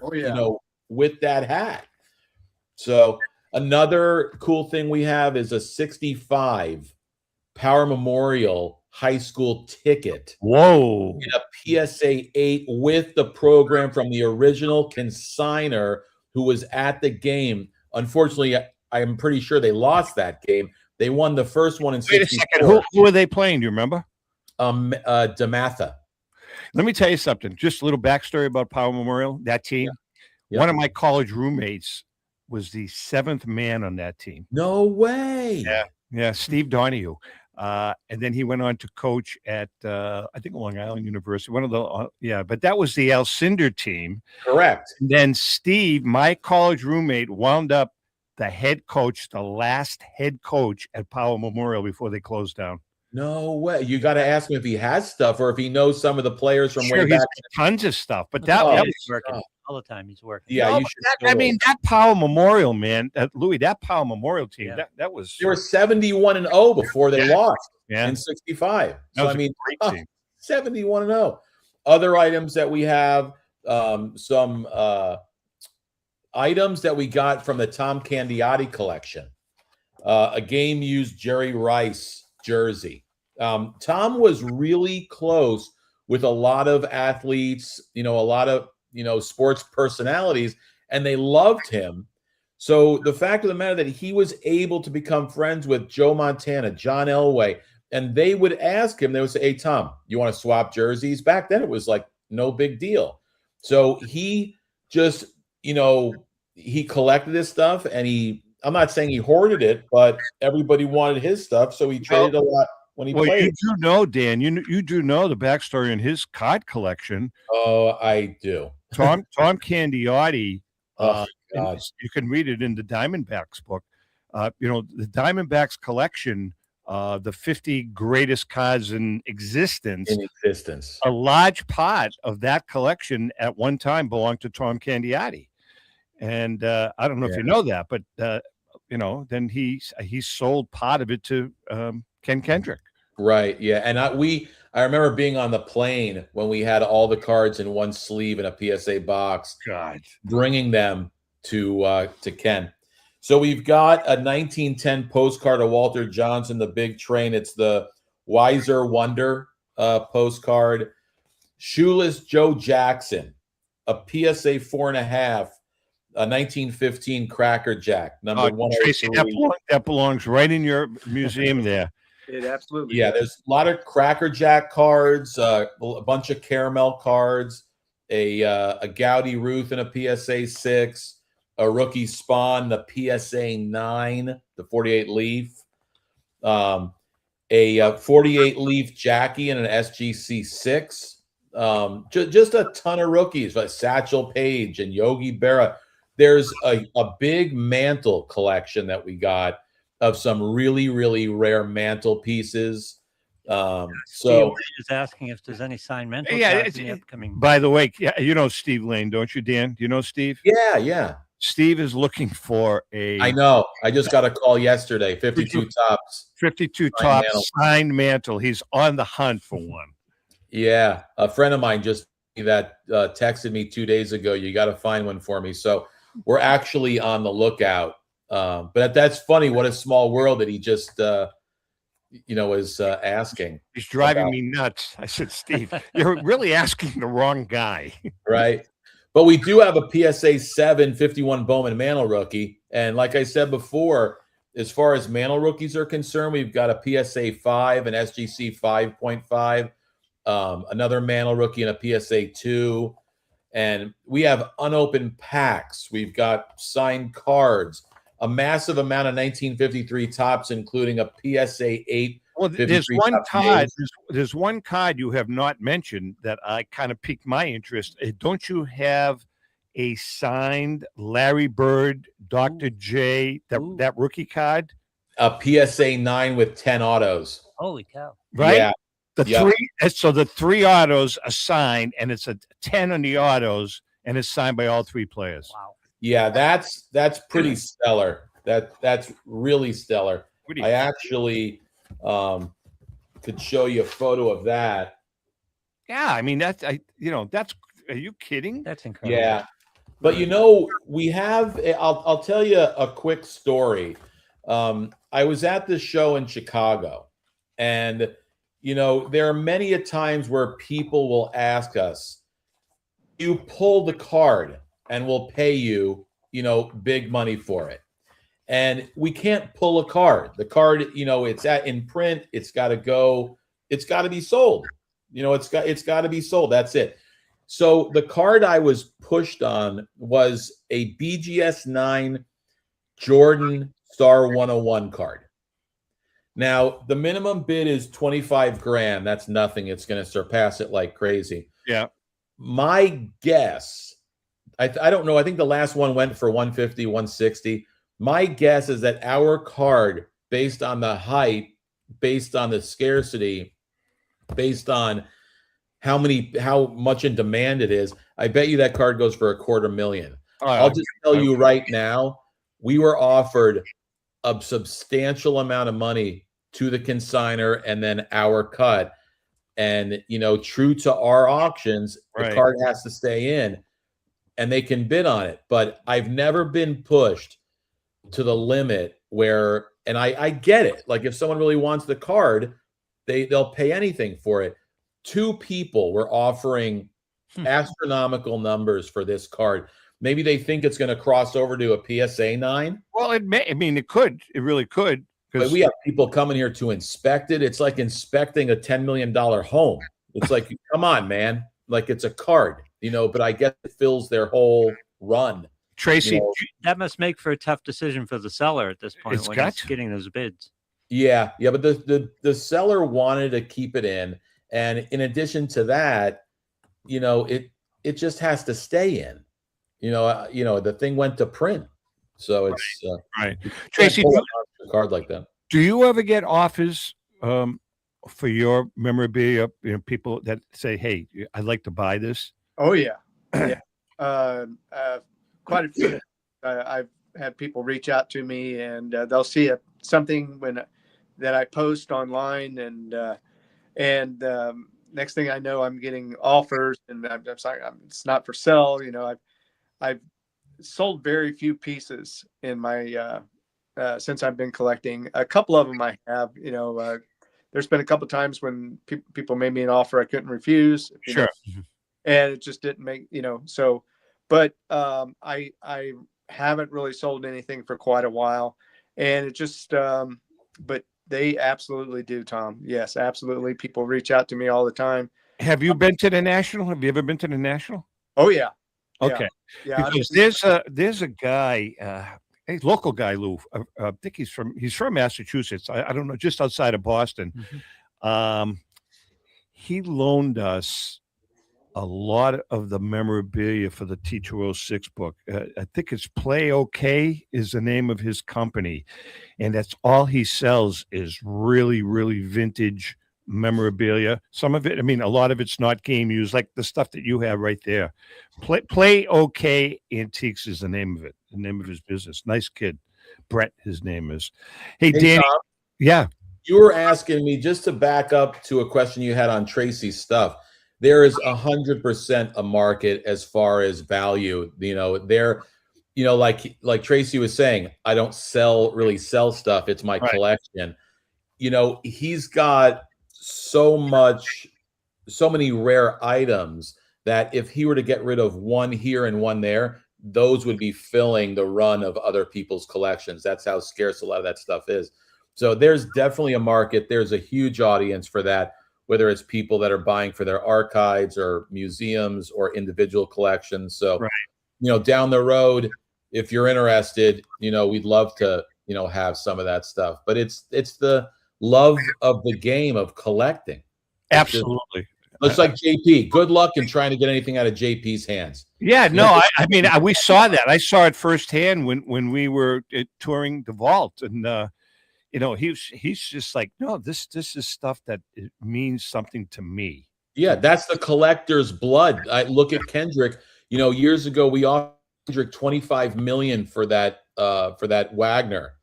with that hat. So another cool thing we have is a 65 Power Memorial high school ticket. Whoa. In a PSA 8 with the program from the original consigner who was at the game. Unfortunately, I'm pretty sure they lost that game. They won the first one in 64. Wait a second. Who are they playing? Do you remember? DeMatha. Let me tell you something. Just a little backstory about Power Memorial, that team. Yeah. One of my college roommates was the 7th man on that team. No way. Yeah, Steve Donahue. And then he went on to coach at, I think, Long Island University. But that was the Alcindor team. Correct. And then Steve, my college roommate, wound up the last head coach at Power Memorial before they closed down. No way. You got to ask him if he has stuff or if he knows some of the players from way He's back. got tons of stuff, but that he's was working all the time. He's working. Yeah, that Power Memorial, man, Louis, that Power Memorial team, that was. They were 71-0 before they lost in 65. So a great team. 71-0. Other items that we have, some items that we got from the Tom Candiotti collection. A game used Jerry Rice jersey. Tom was really close with a lot of athletes, a lot of, sports personalities, and they loved him. So the fact of the matter that he was able to become friends with Joe Montana, John Elway, and they would ask him, they would say, "Hey, Tom, you want to swap jerseys?" Back then it was like no big deal. So he just, he collected this stuff, and I'm not saying he hoarded it, but everybody wanted his stuff. So he traded a lot when he played. You do know, Dan, you do know the backstory in his card collection. Oh, I do. Tom Candiotti, Oh, God. you can read it in the Diamondbacks book. The Diamondbacks collection, the 50 greatest cards in existence. A large part of that collection at one time belonged to Tom Candiotti. And I don't know if you know that, but then he sold part of it to Ken Kendrick. Right. Yeah. And I remember being on the plane when we had all the cards in one sleeve in a PSA box. God. Bringing them to Ken. So we've got a 1910 postcard of Walter Johnson, the big train. It's the Wiser Wonder postcard. Shoeless Joe Jackson, a PSA 4.5, a 1915 Cracker Jack, number 103. Tracy, that belongs right in your museum there. It absolutely Yeah, does. there's a lot of Cracker Jack cards, a bunch of caramel cards, a Gowdy Ruth in a PSA 6, a rookie Spawn, the PSA 9, the 48 leaf, a 48 leaf Jackie and an SGC 6. Just a ton of rookies like Satchel Paige and Yogi Berra. There's a big mantle collection that we got of some really, really rare mantle pieces. Steve is asking if there's any signed mental cards in the upcoming. By the way, you know Steve Lane, don't you, Dan? Do you know Steve? Yeah. Steve is looking for a. I know. I just got a call yesterday. 52 tops. 52 tops signed mantle. He's on the hunt for one. Yeah, a friend of mine just texted me 2 days ago. You got to find one for me. So we're actually on the lookout. But that's funny. What a small world that he just, is asking. He's driving me nuts. I said, Steve, you're really asking the wrong guy. Right. But we do have a PSA 7 51 Bowman Mantle rookie. And like I said before, as far as Mantle rookies are concerned, we've got a PSA 5, an SGC 5.5, another Mantle rookie and a PSA 2. And we have unopened packs. We've got signed cards, a massive amount of 1953 tops, including a PSA 8. Well, there's one card. There's one card you have not mentioned that I kind of piqued my interest. Don't you have a signed Larry Bird, Dr. J, that rookie card? A PSA 9 with 10 autos. Holy cow! Right? Yeah. The three autos are signed, and it's a 10 on the autos, and it's signed by all three players. Wow. Yeah, that's pretty stellar. That's really stellar. I actually could show you a photo of that. Yeah, I mean that's are you kidding? That's incredible. Yeah. But we have I'll tell you a quick story. I was at this show in Chicago, and there are many a times where people will ask us, you pull the card and we'll pay you, big money for it. And we can't pull a card. The card, it's in print. It's got to go. It's got to be sold. It's got to be sold. That's it. So the card I was pushed on was a BGS 9 Jordan Star 101 card. Now the minimum bid is 25 grand. That's nothing. It's going to surpass it like crazy. Yeah. My guess, I don't know. I think the last one went for 150, 160. My guess is that our card, based on the hype, based on the scarcity, based on how much in demand it is, I bet you that card goes for $250,000. I'll just tell you right now, we were offered a substantial amount of money to the consigner and then our cut. And, true to our auctions, the card has to stay in and they can bid on it. But I've never been pushed to the limit where, and I get it. Like if someone really wants the card, they'll pay anything for it. 2 people were offering astronomical numbers for this card. Maybe they think it's going to cross over to a PSA 9. Well, it could. It really could. But we have people coming here to inspect it. It's like inspecting a $10 million home. It's like, come on, man. Like it's a card, but I guess it fills their whole run. Tracy, that must make for a tough decision for the seller at this point when he's getting those bids. Yeah, but the seller wanted to keep it in, and in addition to that, it just has to stay in. The thing went to print, so it's right. Tracy, a card like that. Do you ever get offers for your memorabilia? People that say, "Hey, I'd like to buy this." Oh yeah, yeah. Quite a few. I've had people reach out to me, and they'll see something that I post online, and next thing I know, I'm getting offers, and I'm sorry, it's not for sale. I've sold very few pieces in my since I've been collecting. A couple of them I have. There's been a couple times when people made me an offer I couldn't refuse. Sure. And it just didn't make, so, but I haven't really sold anything for quite a while, and it just, but they absolutely do, Tom. Yes, absolutely. People reach out to me all the time. Have you been to the National? Have you ever been to the National? Oh yeah. Okay. Yeah. Because there's a guy, a local guy, Lou. I think he's from Massachusetts. I don't know, just outside of Boston. He loaned us a lot of the memorabilia for the T206 book. I think it's Play OK is the name of his company. And that's all he sells is really, really vintage memorabilia. Some of it, a lot of it's not game used, like the stuff that you have right there. Play OK Antiques is the name of it, the name of his business. Nice kid. Brett, his name is. Hey Danny. Tom, yeah. You were asking me, just to back up to a question you had on Tracy's stuff. There is 100% a market as far as value. Like Tracy was saying, I don't really sell stuff. It's my collection. He's got so many rare items that if he were to get rid of one here and one there, those would be filling the run of other people's collections. That's how scarce a lot of that stuff is. So there's definitely a market. There's a huge audience for that, whether it's people that are buying for their archives or museums or individual collections. So, down the road, if you're interested, we'd love to, have some of that stuff. But it's the love of the game of collecting. Absolutely. It's like JP. Good luck in trying to get anything out of JP's hands. Yeah, no, we saw that. I saw it firsthand when we were touring the vault, and he's just like, no, this is stuff that it means something to me. Yeah, that's the collector's blood. I look at Kendrick. Years ago we offered Kendrick $25 million for that Wagner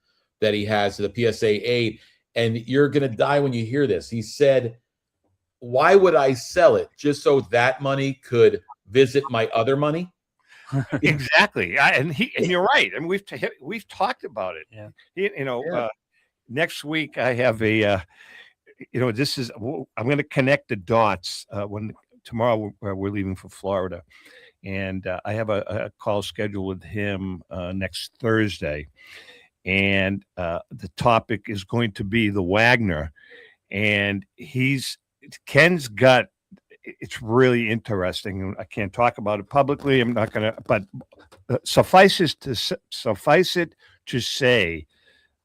that he has, the PSA 8, and you're gonna die when you hear this. He said, "Why would I sell it? Just so that money could visit my other money?" Exactly, and you're right. And we've talked about it. Yeah. Next week I have I'm going to connect the dots when tomorrow we're leaving for Florida, and I have a call scheduled with him next Thursday, and the topic is going to be the Wagner, and Ken's got. It's really interesting. I can't talk about it publicly. I'm not going to, but suffice it to say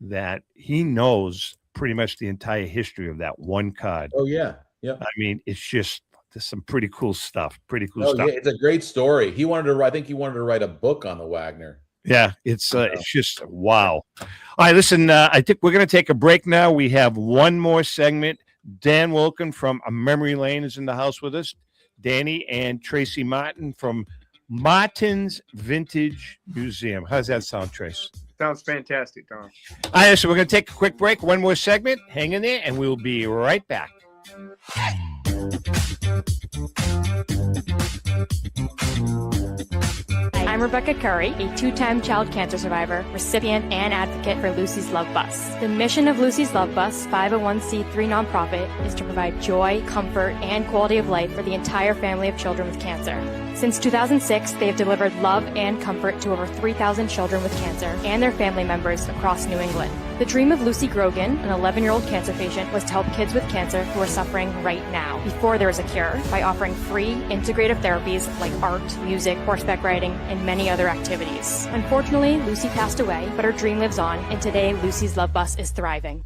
that he knows pretty much the entire history of that one card. Oh yeah. It's just there's some pretty cool stuff. Stuff. Yeah, it's a great story. I think he wanted to write a book on the Wagner. Yeah, it's just wow. All right, listen. I think we're going to take a break now. We have one more segment. Dan Wulkan from Memory Lane is in the house with us. Danny and Tracy Martin from Martin's Vintage Museum. How's that sound, Trace? Sounds fantastic, Tom. All right, so we're going to take a quick break. One more segment. Hang in there, and we'll be right back. I'm Rebecca Curry, a 2-time child cancer survivor, recipient, and advocate for Lucy's Love Bus. The mission of Lucy's Love Bus, 501c3 nonprofit, is to provide joy, comfort, and quality of life for the entire family of children with cancer. Since 2006, they have delivered love and comfort to over 3,000 children with cancer and their family members across New England. The dream of Lucy Grogan, an 11-year-old cancer patient, was to help kids with cancer who are suffering right now, before there is a cure, by offering free, integrative therapies like art, music, horseback riding, and many other activities. Unfortunately, Lucy passed away, but her dream lives on, and today Lucy's Love Bus is thriving.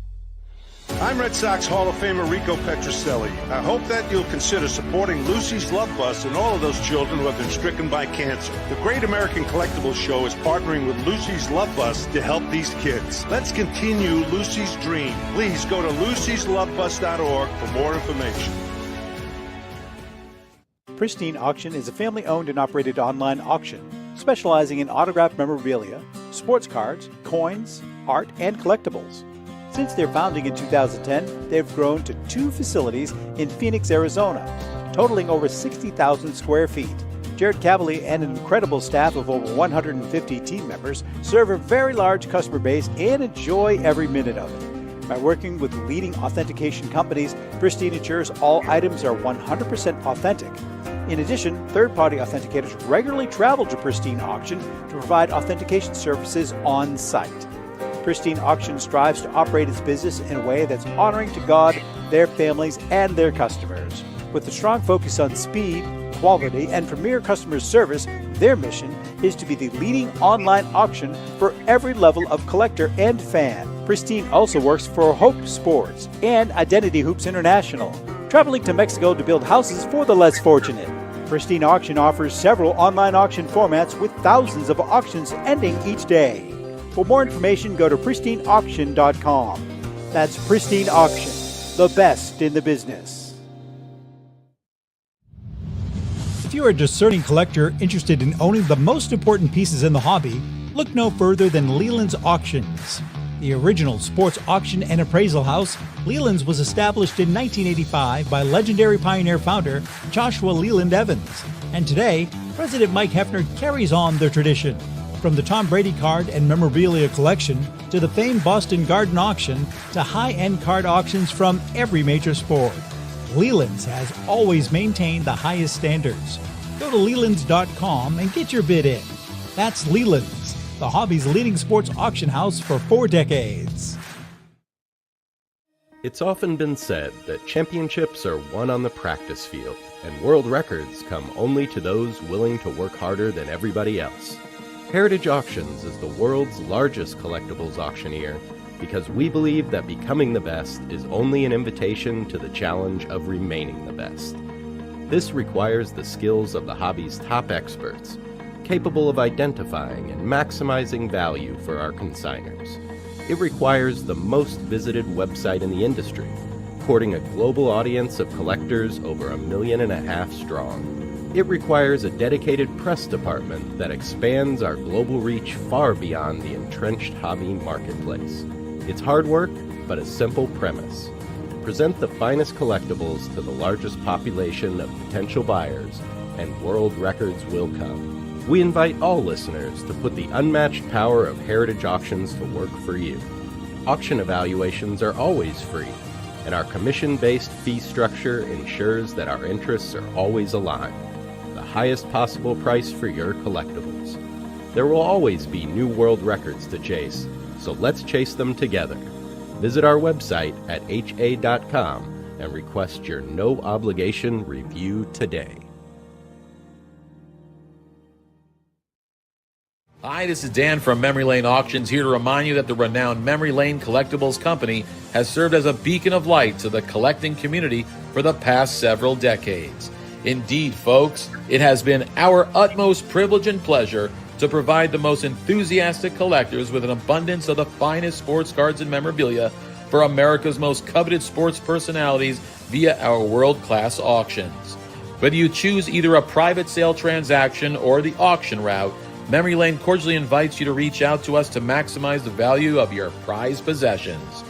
I'm Red Sox Hall of Famer Rico Petroselli. I hope that you'll consider supporting Lucy's Love Bus and all of those children who have been stricken by cancer. The Great American Collectibles Show is partnering with Lucy's Love Bus to help these kids. Let's continue Lucy's dream. Please go to lucyslovebus.org for more information. Pristine Auction is a family-owned and operated online auction specializing in autographed memorabilia, sports cards, coins, art, and collectibles. Since their founding in 2010, they've grown to 2 facilities in Phoenix, Arizona, totaling over 60,000 square feet, Jared Cavalier and an incredible staff of over 150 team members serve a very large customer base and enjoy every minute of it. By working with leading authentication companies, Pristine ensures all items are 100% authentic. In addition, third-party authenticators regularly travel to Pristine Auction to provide authentication services on site. Pristine Auction strives to operate its business in a way that's honoring to God, their families, and their customers. With a strong focus on speed, quality, and premier customer service, their mission is to be the leading online auction for every level of collector and fan. Pristine also works for Hope Sports and Identity Hoops International, traveling to Mexico to build houses for the less fortunate. Pristine Auction offers several online auction formats with thousands of auctions ending each day. For more information, go to pristineauction.com. That's Pristine Auction, the best in the business. If you're a discerning collector interested in owning the most important pieces in the hobby, look no further than Leland's Auctions. The original sports auction and appraisal house, Leland's was established in 1985 by legendary Pioneer founder Joshua Leland Evans. And today, President Mike Hefner carries on their tradition. From the Tom Brady card and memorabilia collection to the famed Boston Garden auction to high-end card auctions from every major sport, Leland's has always maintained the highest standards. Go to Lelands.com and get your bid in. That's Leland's, the hobby's leading sports auction house for 4 decades. It's often been said that championships are won on the practice field, and world records come only to those willing to work harder than everybody else. Heritage Auctions is the world's largest collectibles auctioneer because we believe that becoming the best is only an invitation to the challenge of remaining the best. This requires the skills of the hobby's top experts, capable of identifying and maximizing value for our consigners. It requires the most visited website in the industry, courting a global audience of collectors over 1.5 million strong. It requires a dedicated press department that expands our global reach far beyond the entrenched hobby marketplace. It's hard work, but a simple premise. Present the finest collectibles to the largest population of potential buyers, and world records will come. We invite all listeners to put the unmatched power of Heritage Auctions to work for you. Auction evaluations are always free, and our commission-based fee structure ensures that our interests are always aligned. The highest possible price for your collectibles. There will always be new world records to chase, so let's chase them together. Visit our website at ha.com and request your no-obligation review today. Hi, this is Dan from Memory Lane Auctions, here to remind you that the renowned Memory Lane Collectibles Company has served as a beacon of light to the collecting community for the past several decades. Indeed, folks, it has been our utmost privilege and pleasure to provide the most enthusiastic collectors with an abundance of the finest sports cards and memorabilia for America's most coveted sports personalities via our world-class auctions. Whether you choose either a private sale transaction or the auction route, Memory Lane cordially invites you to reach out to us to maximize the value of your prized possessions.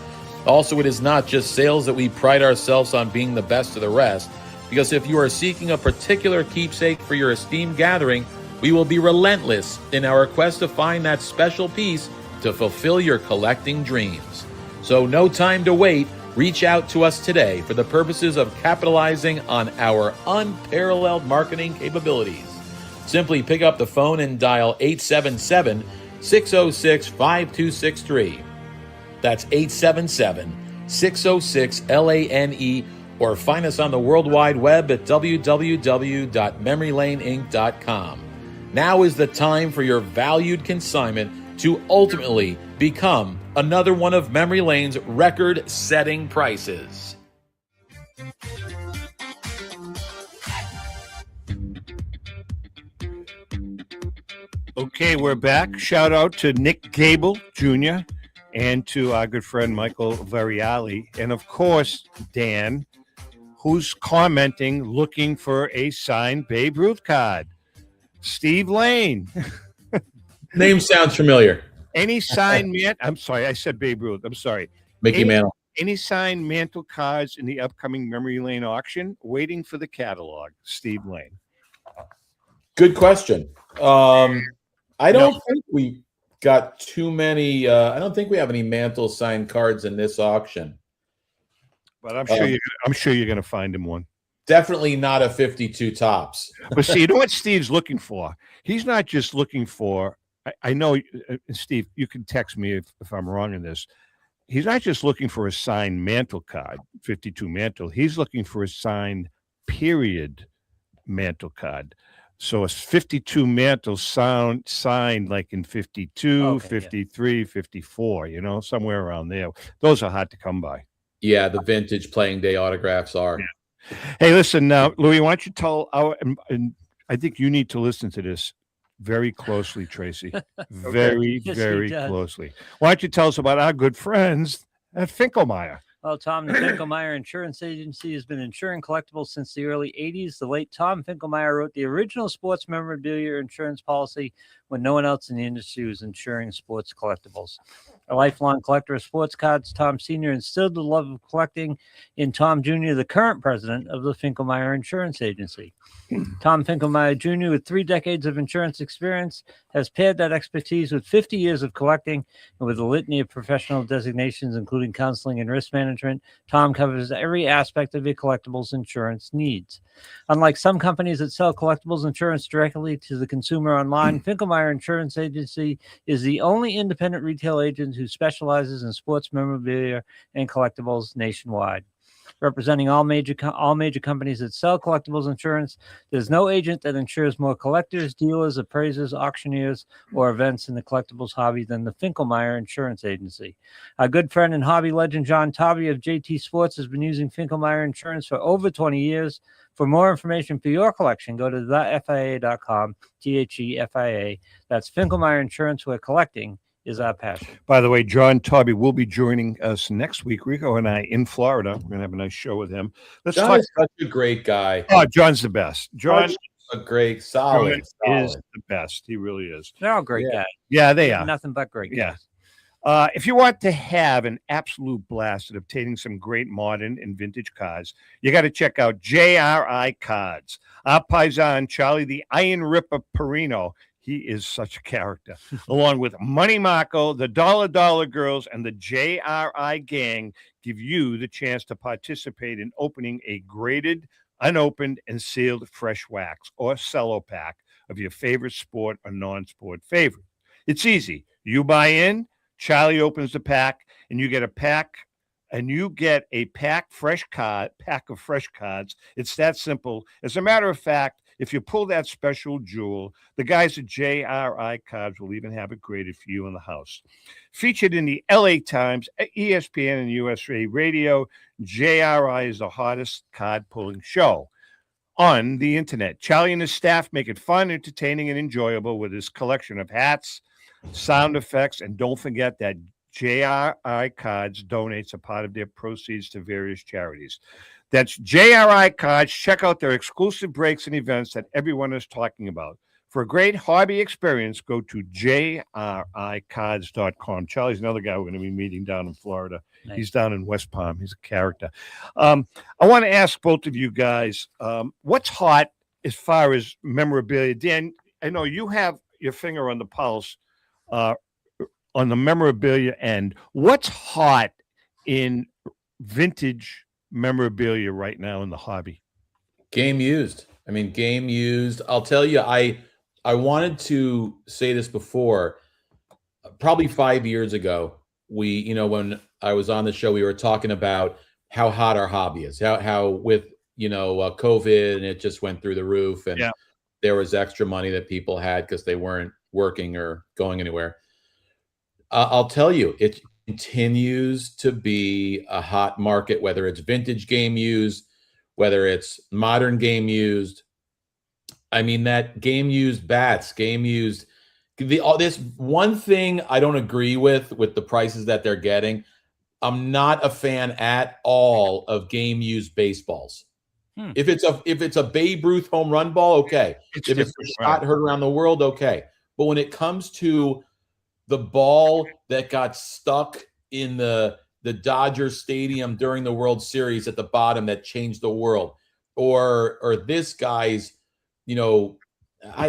Also, it is not just sales that we pride ourselves on being the best of the rest, because if you are seeking a particular keepsake for your esteemed gathering, we will be relentless in our quest to find that special piece to fulfill your collecting dreams. So no time to wait. Reach out to us today for the purposes of capitalizing on our unparalleled marketing capabilities. Simply pick up the phone and dial 877-606-5263. That's 877-606-LANE, or find us on the World Wide Web at www.memorylaneinc.com. Now is the time for your valued consignment to ultimately become another one of Memory Lane's record-setting prices. Okay, we're back. Shout out to Nick Gable Jr. and to our good friend Michael Variali. And of course, Dan, who's commenting, looking for a signed Babe Ruth card. Steve Lane. Name sounds familiar. Any signed I'm sorry, I said Babe Ruth. I'm sorry. Mickey Mantle. Any signed Mantle cards in the upcoming Memory Lane auction? Waiting for the catalog. Steve Lane. Good question. I don't think we got too many. I don't think we have any Mantle signed cards in this auction. But I'm sure you're going to find him one. Definitely not a 52 tops. But see, you know what Steve's looking for? He's not just looking for. I know, Steve. You can text me if I'm wrong in this. He's not just looking for a signed Mantle card, 52 Mantle. He's looking for a signed period Mantle card. So a 52 Mantle signed like in 52, 53, 54, somewhere around there. Those are hard to come by. Yeah, the vintage playing day autographs are. Yeah. Hey, listen now, Louis, why don't you tell and I think you need to listen to this very closely, Tracy. Very, very closely. Why don't you tell us about our good friends at Finkelmeyer? Well, Tom, the Finkelmeyer Insurance Agency has been insuring collectibles since the early 80s. The late Tom Finkelmeyer wrote the original sports memorabilia insurance policy when no one else in the industry was insuring sports collectibles. A lifelong collector of sports cards, Tom Sr. instilled the love of collecting in Tom Jr., the current president of the Finkelmeyer Insurance Agency. Tom Finkelmeyer Jr., with 3 decades of insurance experience, has paired that expertise with 50 years of collecting, and with a litany of professional designations, including counseling and risk management. Tom covers every aspect of your collectibles insurance needs. Unlike some companies that sell collectibles insurance directly to the consumer online, Finkelmeyer Insurance Agency is the only independent retail agent who specializes in sports memorabilia and collectibles nationwide. Representing all major companies that sell collectibles insurance, there's no agent that insures more collectors, dealers, appraisers, auctioneers, or events in the collectibles hobby than the Finkelmeyer Insurance Agency. Our good friend and hobby legend John Tobby of JT Sports has been using Finkelmeyer Insurance for over 20 years. For more information for your collection, go to thefia.com, THEFIA. That's Finkelmeyer Insurance, where collecting is our passion. By the way, John Tobby will be joining us next week. Rico and I in Florida. We're going to have a nice show with him. John is such a great guy. Oh, John's the best. John is a great, solid. Is the best. He really is. They're all great guys. Yeah, they are. Nothing but great guys. If you want to have an absolute blast at obtaining some great modern and vintage cards, you got to check out JRI Cards. Our paisan, Charlie the Iron Ripper Perino, he is such a character, along with Money Marco, the Dollar Girls, and the JRI Gang, give you the chance to participate in opening a graded, unopened, and sealed fresh wax or cello pack of your favorite sport or non-sport favorite. It's easy. You buy in, Charlie opens the pack, and you get a pack of fresh cards. It's that simple. As a matter of fact, if you pull that special jewel, the guys at JRI Cards will even have it graded for you in the house. Featured in the LA Times, ESPN, and USA Radio, JRI is the hottest card-pulling show on the internet. Charlie and his staff make it fun, entertaining, and enjoyable with his collection of hats, sound effects, and don't forget that JRI Cards donates a part of their proceeds to various charities. That's JRI Cards. Check out their exclusive breaks and events that everyone is talking about. For a great hobby experience, go to jricards.com. Charlie's another guy we're going to be meeting down in Florida. Nice. He's down in West Palm. He's a character. I want to ask both of you guys, what's hot as far as memorabilia? Dan, I know you have your finger on the pulse on the memorabilia end. What's hot in vintage memorabilia right now in the hobby? Game used. I'll tell you, I wanted to say this before. Probably 5 years ago, when I was on the show, we were talking about how hot our hobby is, how with COVID, and it just went through the roof, and there was extra money that people had because they weren't working or going anywhere. I'll tell you, it continues to be a hot market, whether it's vintage game used, whether it's modern game used. I mean, that game used bats, game used. This one thing I don't agree with the prices that they're getting. I'm not a fan at all of game used baseballs. If it's a Babe Ruth home run ball, okay. If it's a shot heard around the world, okay. But when it comes to the ball that got stuck in the Dodger Stadium during the World Series at the bottom that changed the world, or this guy's,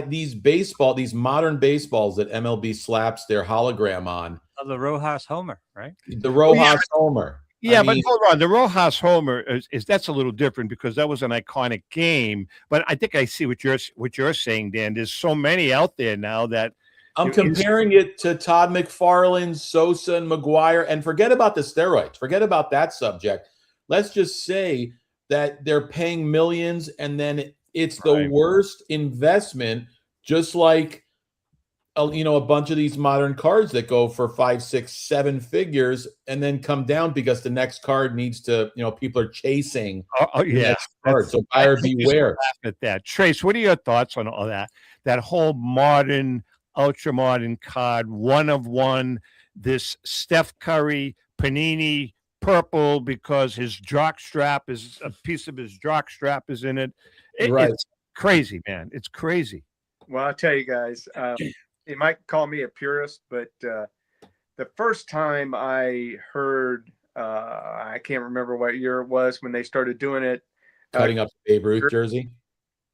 these modern baseballs that MLB slaps their hologram on. Oh, the Rojas Homer, right? The Rojas Homer. Yeah, I mean, but hold on. The Rojas Homer is that's a little different because that was an iconic game. But I think I see what you're saying, Dan. There's so many out there now that I'm comparing it to Todd McFarlane, Sosa, and McGuire, and forget about the steroids. Forget about that subject. Let's just say that they're paying millions, and then it's the worst investment, just like a bunch of these modern cards that go for 5, 6, 7 figures and then come down because the next card needs to, people are chasing the next card. So buyer beware. At that. Trace, what are your thoughts on all that? That whole modern, ultra modern card, one of one, this Steph Curry, Panini purple because his jock strap is a piece of his jock strap is in it. It's crazy, man. It's crazy. Well, I'll tell you guys, you might call me a purist, but the first time I heard, I can't remember what year it was when they started doing it. Cutting up Babe Ruth jersey?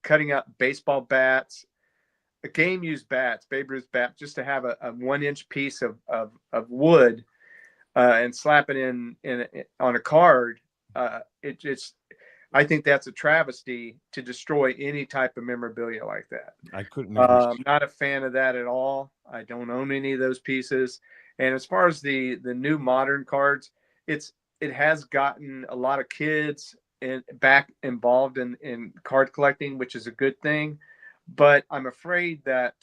Cutting up baseball bats, game-used bats, Babe Ruth bat, just to have a 1-inch piece of wood and slap it in on a card. I think that's a travesty to destroy any type of memorabilia like that. I couldn't. I'm not a fan of that at all. I don't own any of those pieces. And as far as the new modern cards, it has gotten a lot of kids back involved in card collecting, which is a good thing. But I'm afraid that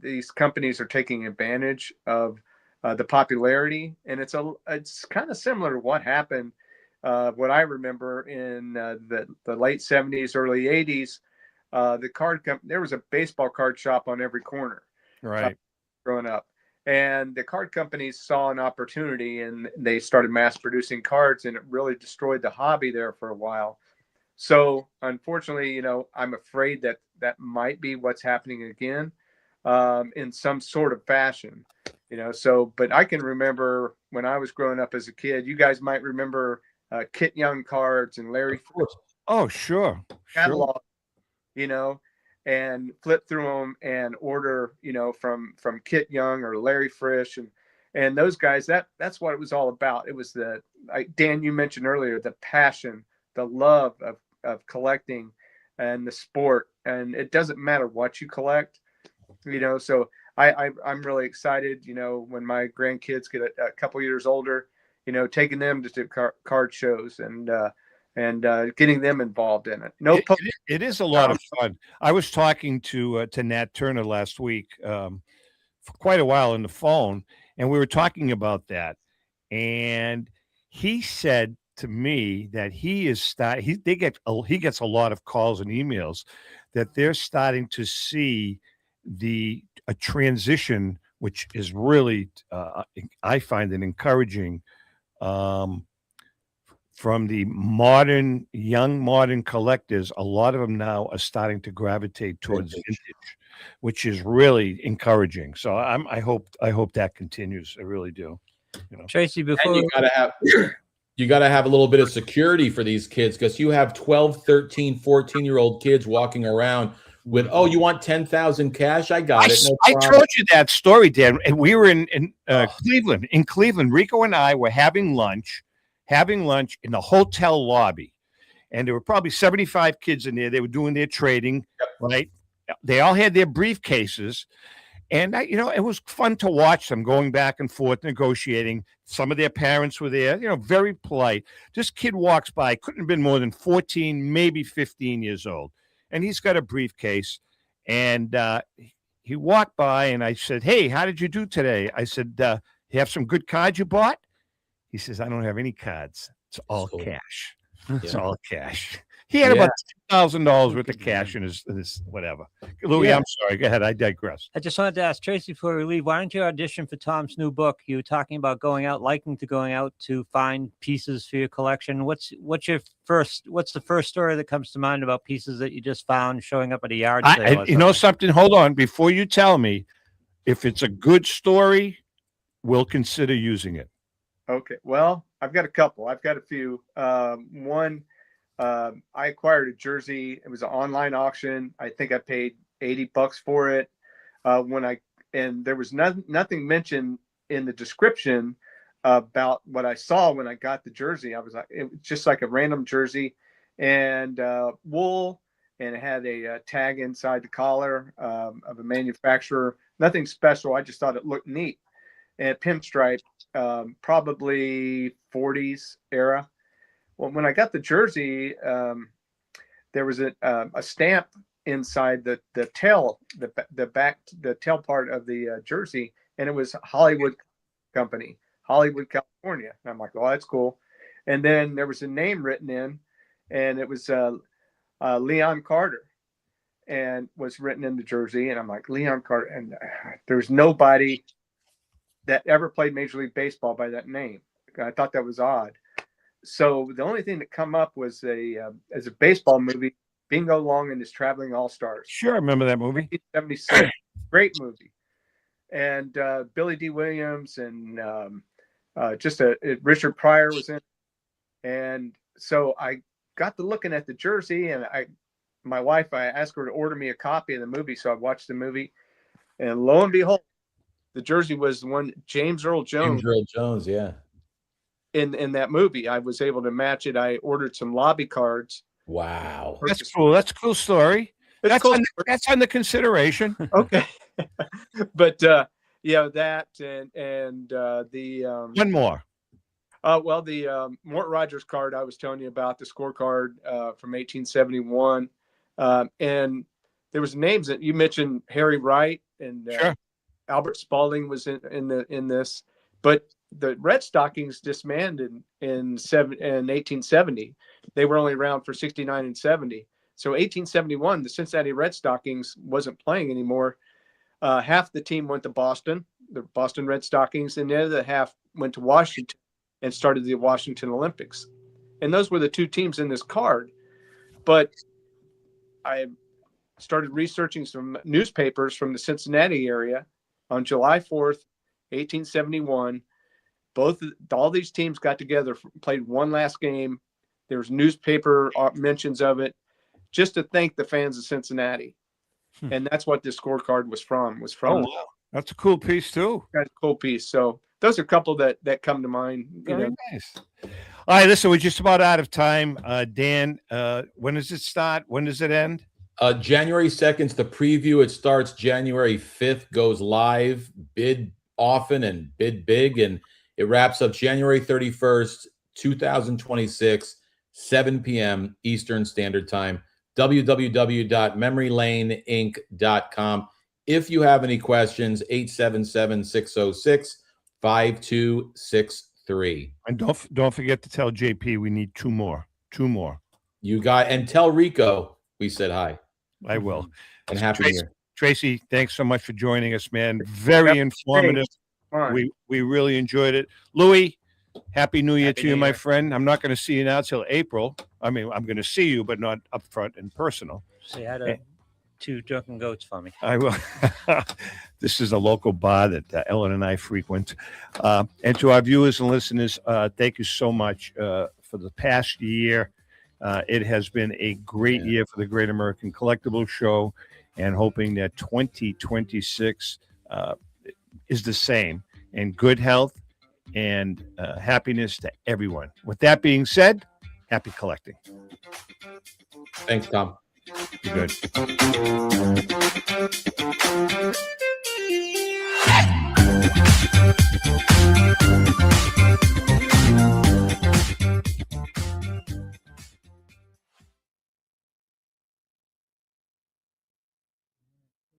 these companies are taking advantage of the popularity, and it's kind of similar to what happened. What I remember in the late 70s, early 80s, there was a baseball card shop on every corner. Right. Growing up. And the card companies saw an opportunity and they started mass producing cards, and it really destroyed the hobby there for a while. So unfortunately, I'm afraid that might be what's happening again in some sort of fashion, but I can remember when I was growing up as a kid, you guys might remember Kit Young cards and Larry. Oh, sure. Catalog, and flip through them and order, from Kit Young or Larry Frisch and those guys. That's what it was all about. It was like Dan, you mentioned earlier, the passion, the love of collecting and the sport. And it doesn't matter what you collect, so I'm really excited, when my grandkids get a couple years older, taking them to card shows and getting them involved in it. It is a lot of fun. I was talking to Nat Turner last week for quite a while on the phone, and we were talking about that. And he said to me that he gets a lot of calls and emails that they're starting to see a transition, which is really I find it encouraging. From the young modern collectors, a lot of them now are starting to gravitate towards vintage, which is really encouraging. So I hope that continues. I really do. Tracy, before you got to have a little bit of security for these kids, because you have 12, 13, 14-year-old kids walking around with, oh, you want 10,000 cash? I got it. No problem. I told you that story, Dan, and we were in Cleveland. In Cleveland, Rico and I were having lunch in the hotel lobby, and there were probably 75 kids in there. They were doing their trading, right? They all had their briefcases, and it was fun to watch them going back and forth negotiating. Some of their parents were there, very polite. This kid walks by, couldn't have been more than 14, maybe 15 years old, and he's got a briefcase, and he walked by, and I said, "Hey, how did you do today?" I said, "You have some good cards you bought?" He says, "I don't have any cards. It's all cash. It's all cash." He had about $2,000 worth of cash in his whatever. Louis, I'm sorry. Go ahead. I digress. I just wanted to ask Tracy before we leave, why don't you audition for Tom's new book? You were talking about liking to going out to find pieces for your collection. What's the first story that comes to mind about pieces that you just found showing up at a yard sale? You know something? Hold on. Before you tell me, if it's a good story, we'll consider using it. Okay. Well, I've got a couple. I've got a few. One, I acquired a jersey. It was an online auction. I think I paid $80 for it. And there was nothing mentioned in the description about what I saw when I got the jersey. I was like, it was just like a random jersey, and wool, and it had a tag inside the collar of a manufacturer. Nothing special. I just thought it looked neat. And pinstripe, probably 40s era. Well, when I got the jersey, there was a stamp inside the tail, the tail part of the jersey, and it was Hollywood Company, Hollywood, California. And I'm like, oh, that's cool. And then there was a name written in, and it was Leon Carter, and was written in the jersey. And I'm like, Leon Carter, and there's nobody that ever played Major League Baseball by that name. I thought that was odd. So the only thing that come up was as a baseball movie, Bingo Long and his Traveling All-Stars. Sure, I remember that movie. 1976, great movie. And Billy D. Williams and Richard Pryor was in. And so I got to looking at the jersey, and my wife, I asked her to order me a copy of the movie. So I watched the movie, and lo and behold, the jersey was the one James Earl Jones. James Earl Jones, yeah. In that movie, I was able to match it. I ordered some lobby cards. Wow, that's cool. That's a cool story. That's under consideration. Okay, but yeah, that and the one more. Well, the Mort Rogers card I was telling you about, the scorecard from 1871, and there was names that you mentioned. Harry Wright and sure. Albert Spalding was in this, but the Red Stockings disbanded in 1870. They were only around for 69 and 70. So 1871, the Cincinnati Red Stockings wasn't playing anymore. Half the team went to Boston, the Boston Red Stockings, and the other half went to Washington and started the Washington Olympics. And those were the two teams in this card. But I started researching some newspapers from the Cincinnati area on July 4th, 1871. All these teams got together, played one last game. There was newspaper mentions of it, just to thank the fans of Cincinnati. And that's what this scorecard was from. Oh, wow. That's a cool piece too. That's a cool piece. So those are a couple that come to mind. Very nice. All right, listen, we're just about out of time. Dan, when does it start? When does it end? January 2nd is the preview. It starts January 5th, goes live, bid often and bid big, and it wraps up January 31st, 2026, 7 p.m. Eastern Standard Time. www.memorylaneinc.com. If you have any questions, 877-606-5263. And don't forget to tell JP we need two more. You got, and tell Rico we said hi. I will. And happy New Year. Tracy, thanks so much for joining us, man. Very informative. We really enjoyed it. Louis, happy New Year to you, my friend. I'm not going to see you now till April. I mean, I'm going to see you, but not up front and personal. Say hi to two drunken goats for me. I will. This is a local bar that Ellen and I frequent. And to our viewers and listeners, thank you so much for the past year. It has been a great year for the Great American Collectibles Show, and hoping that 2026 is the same, and good health and happiness to everyone. With that being said, happy collecting. Thanks, Tom. You're good.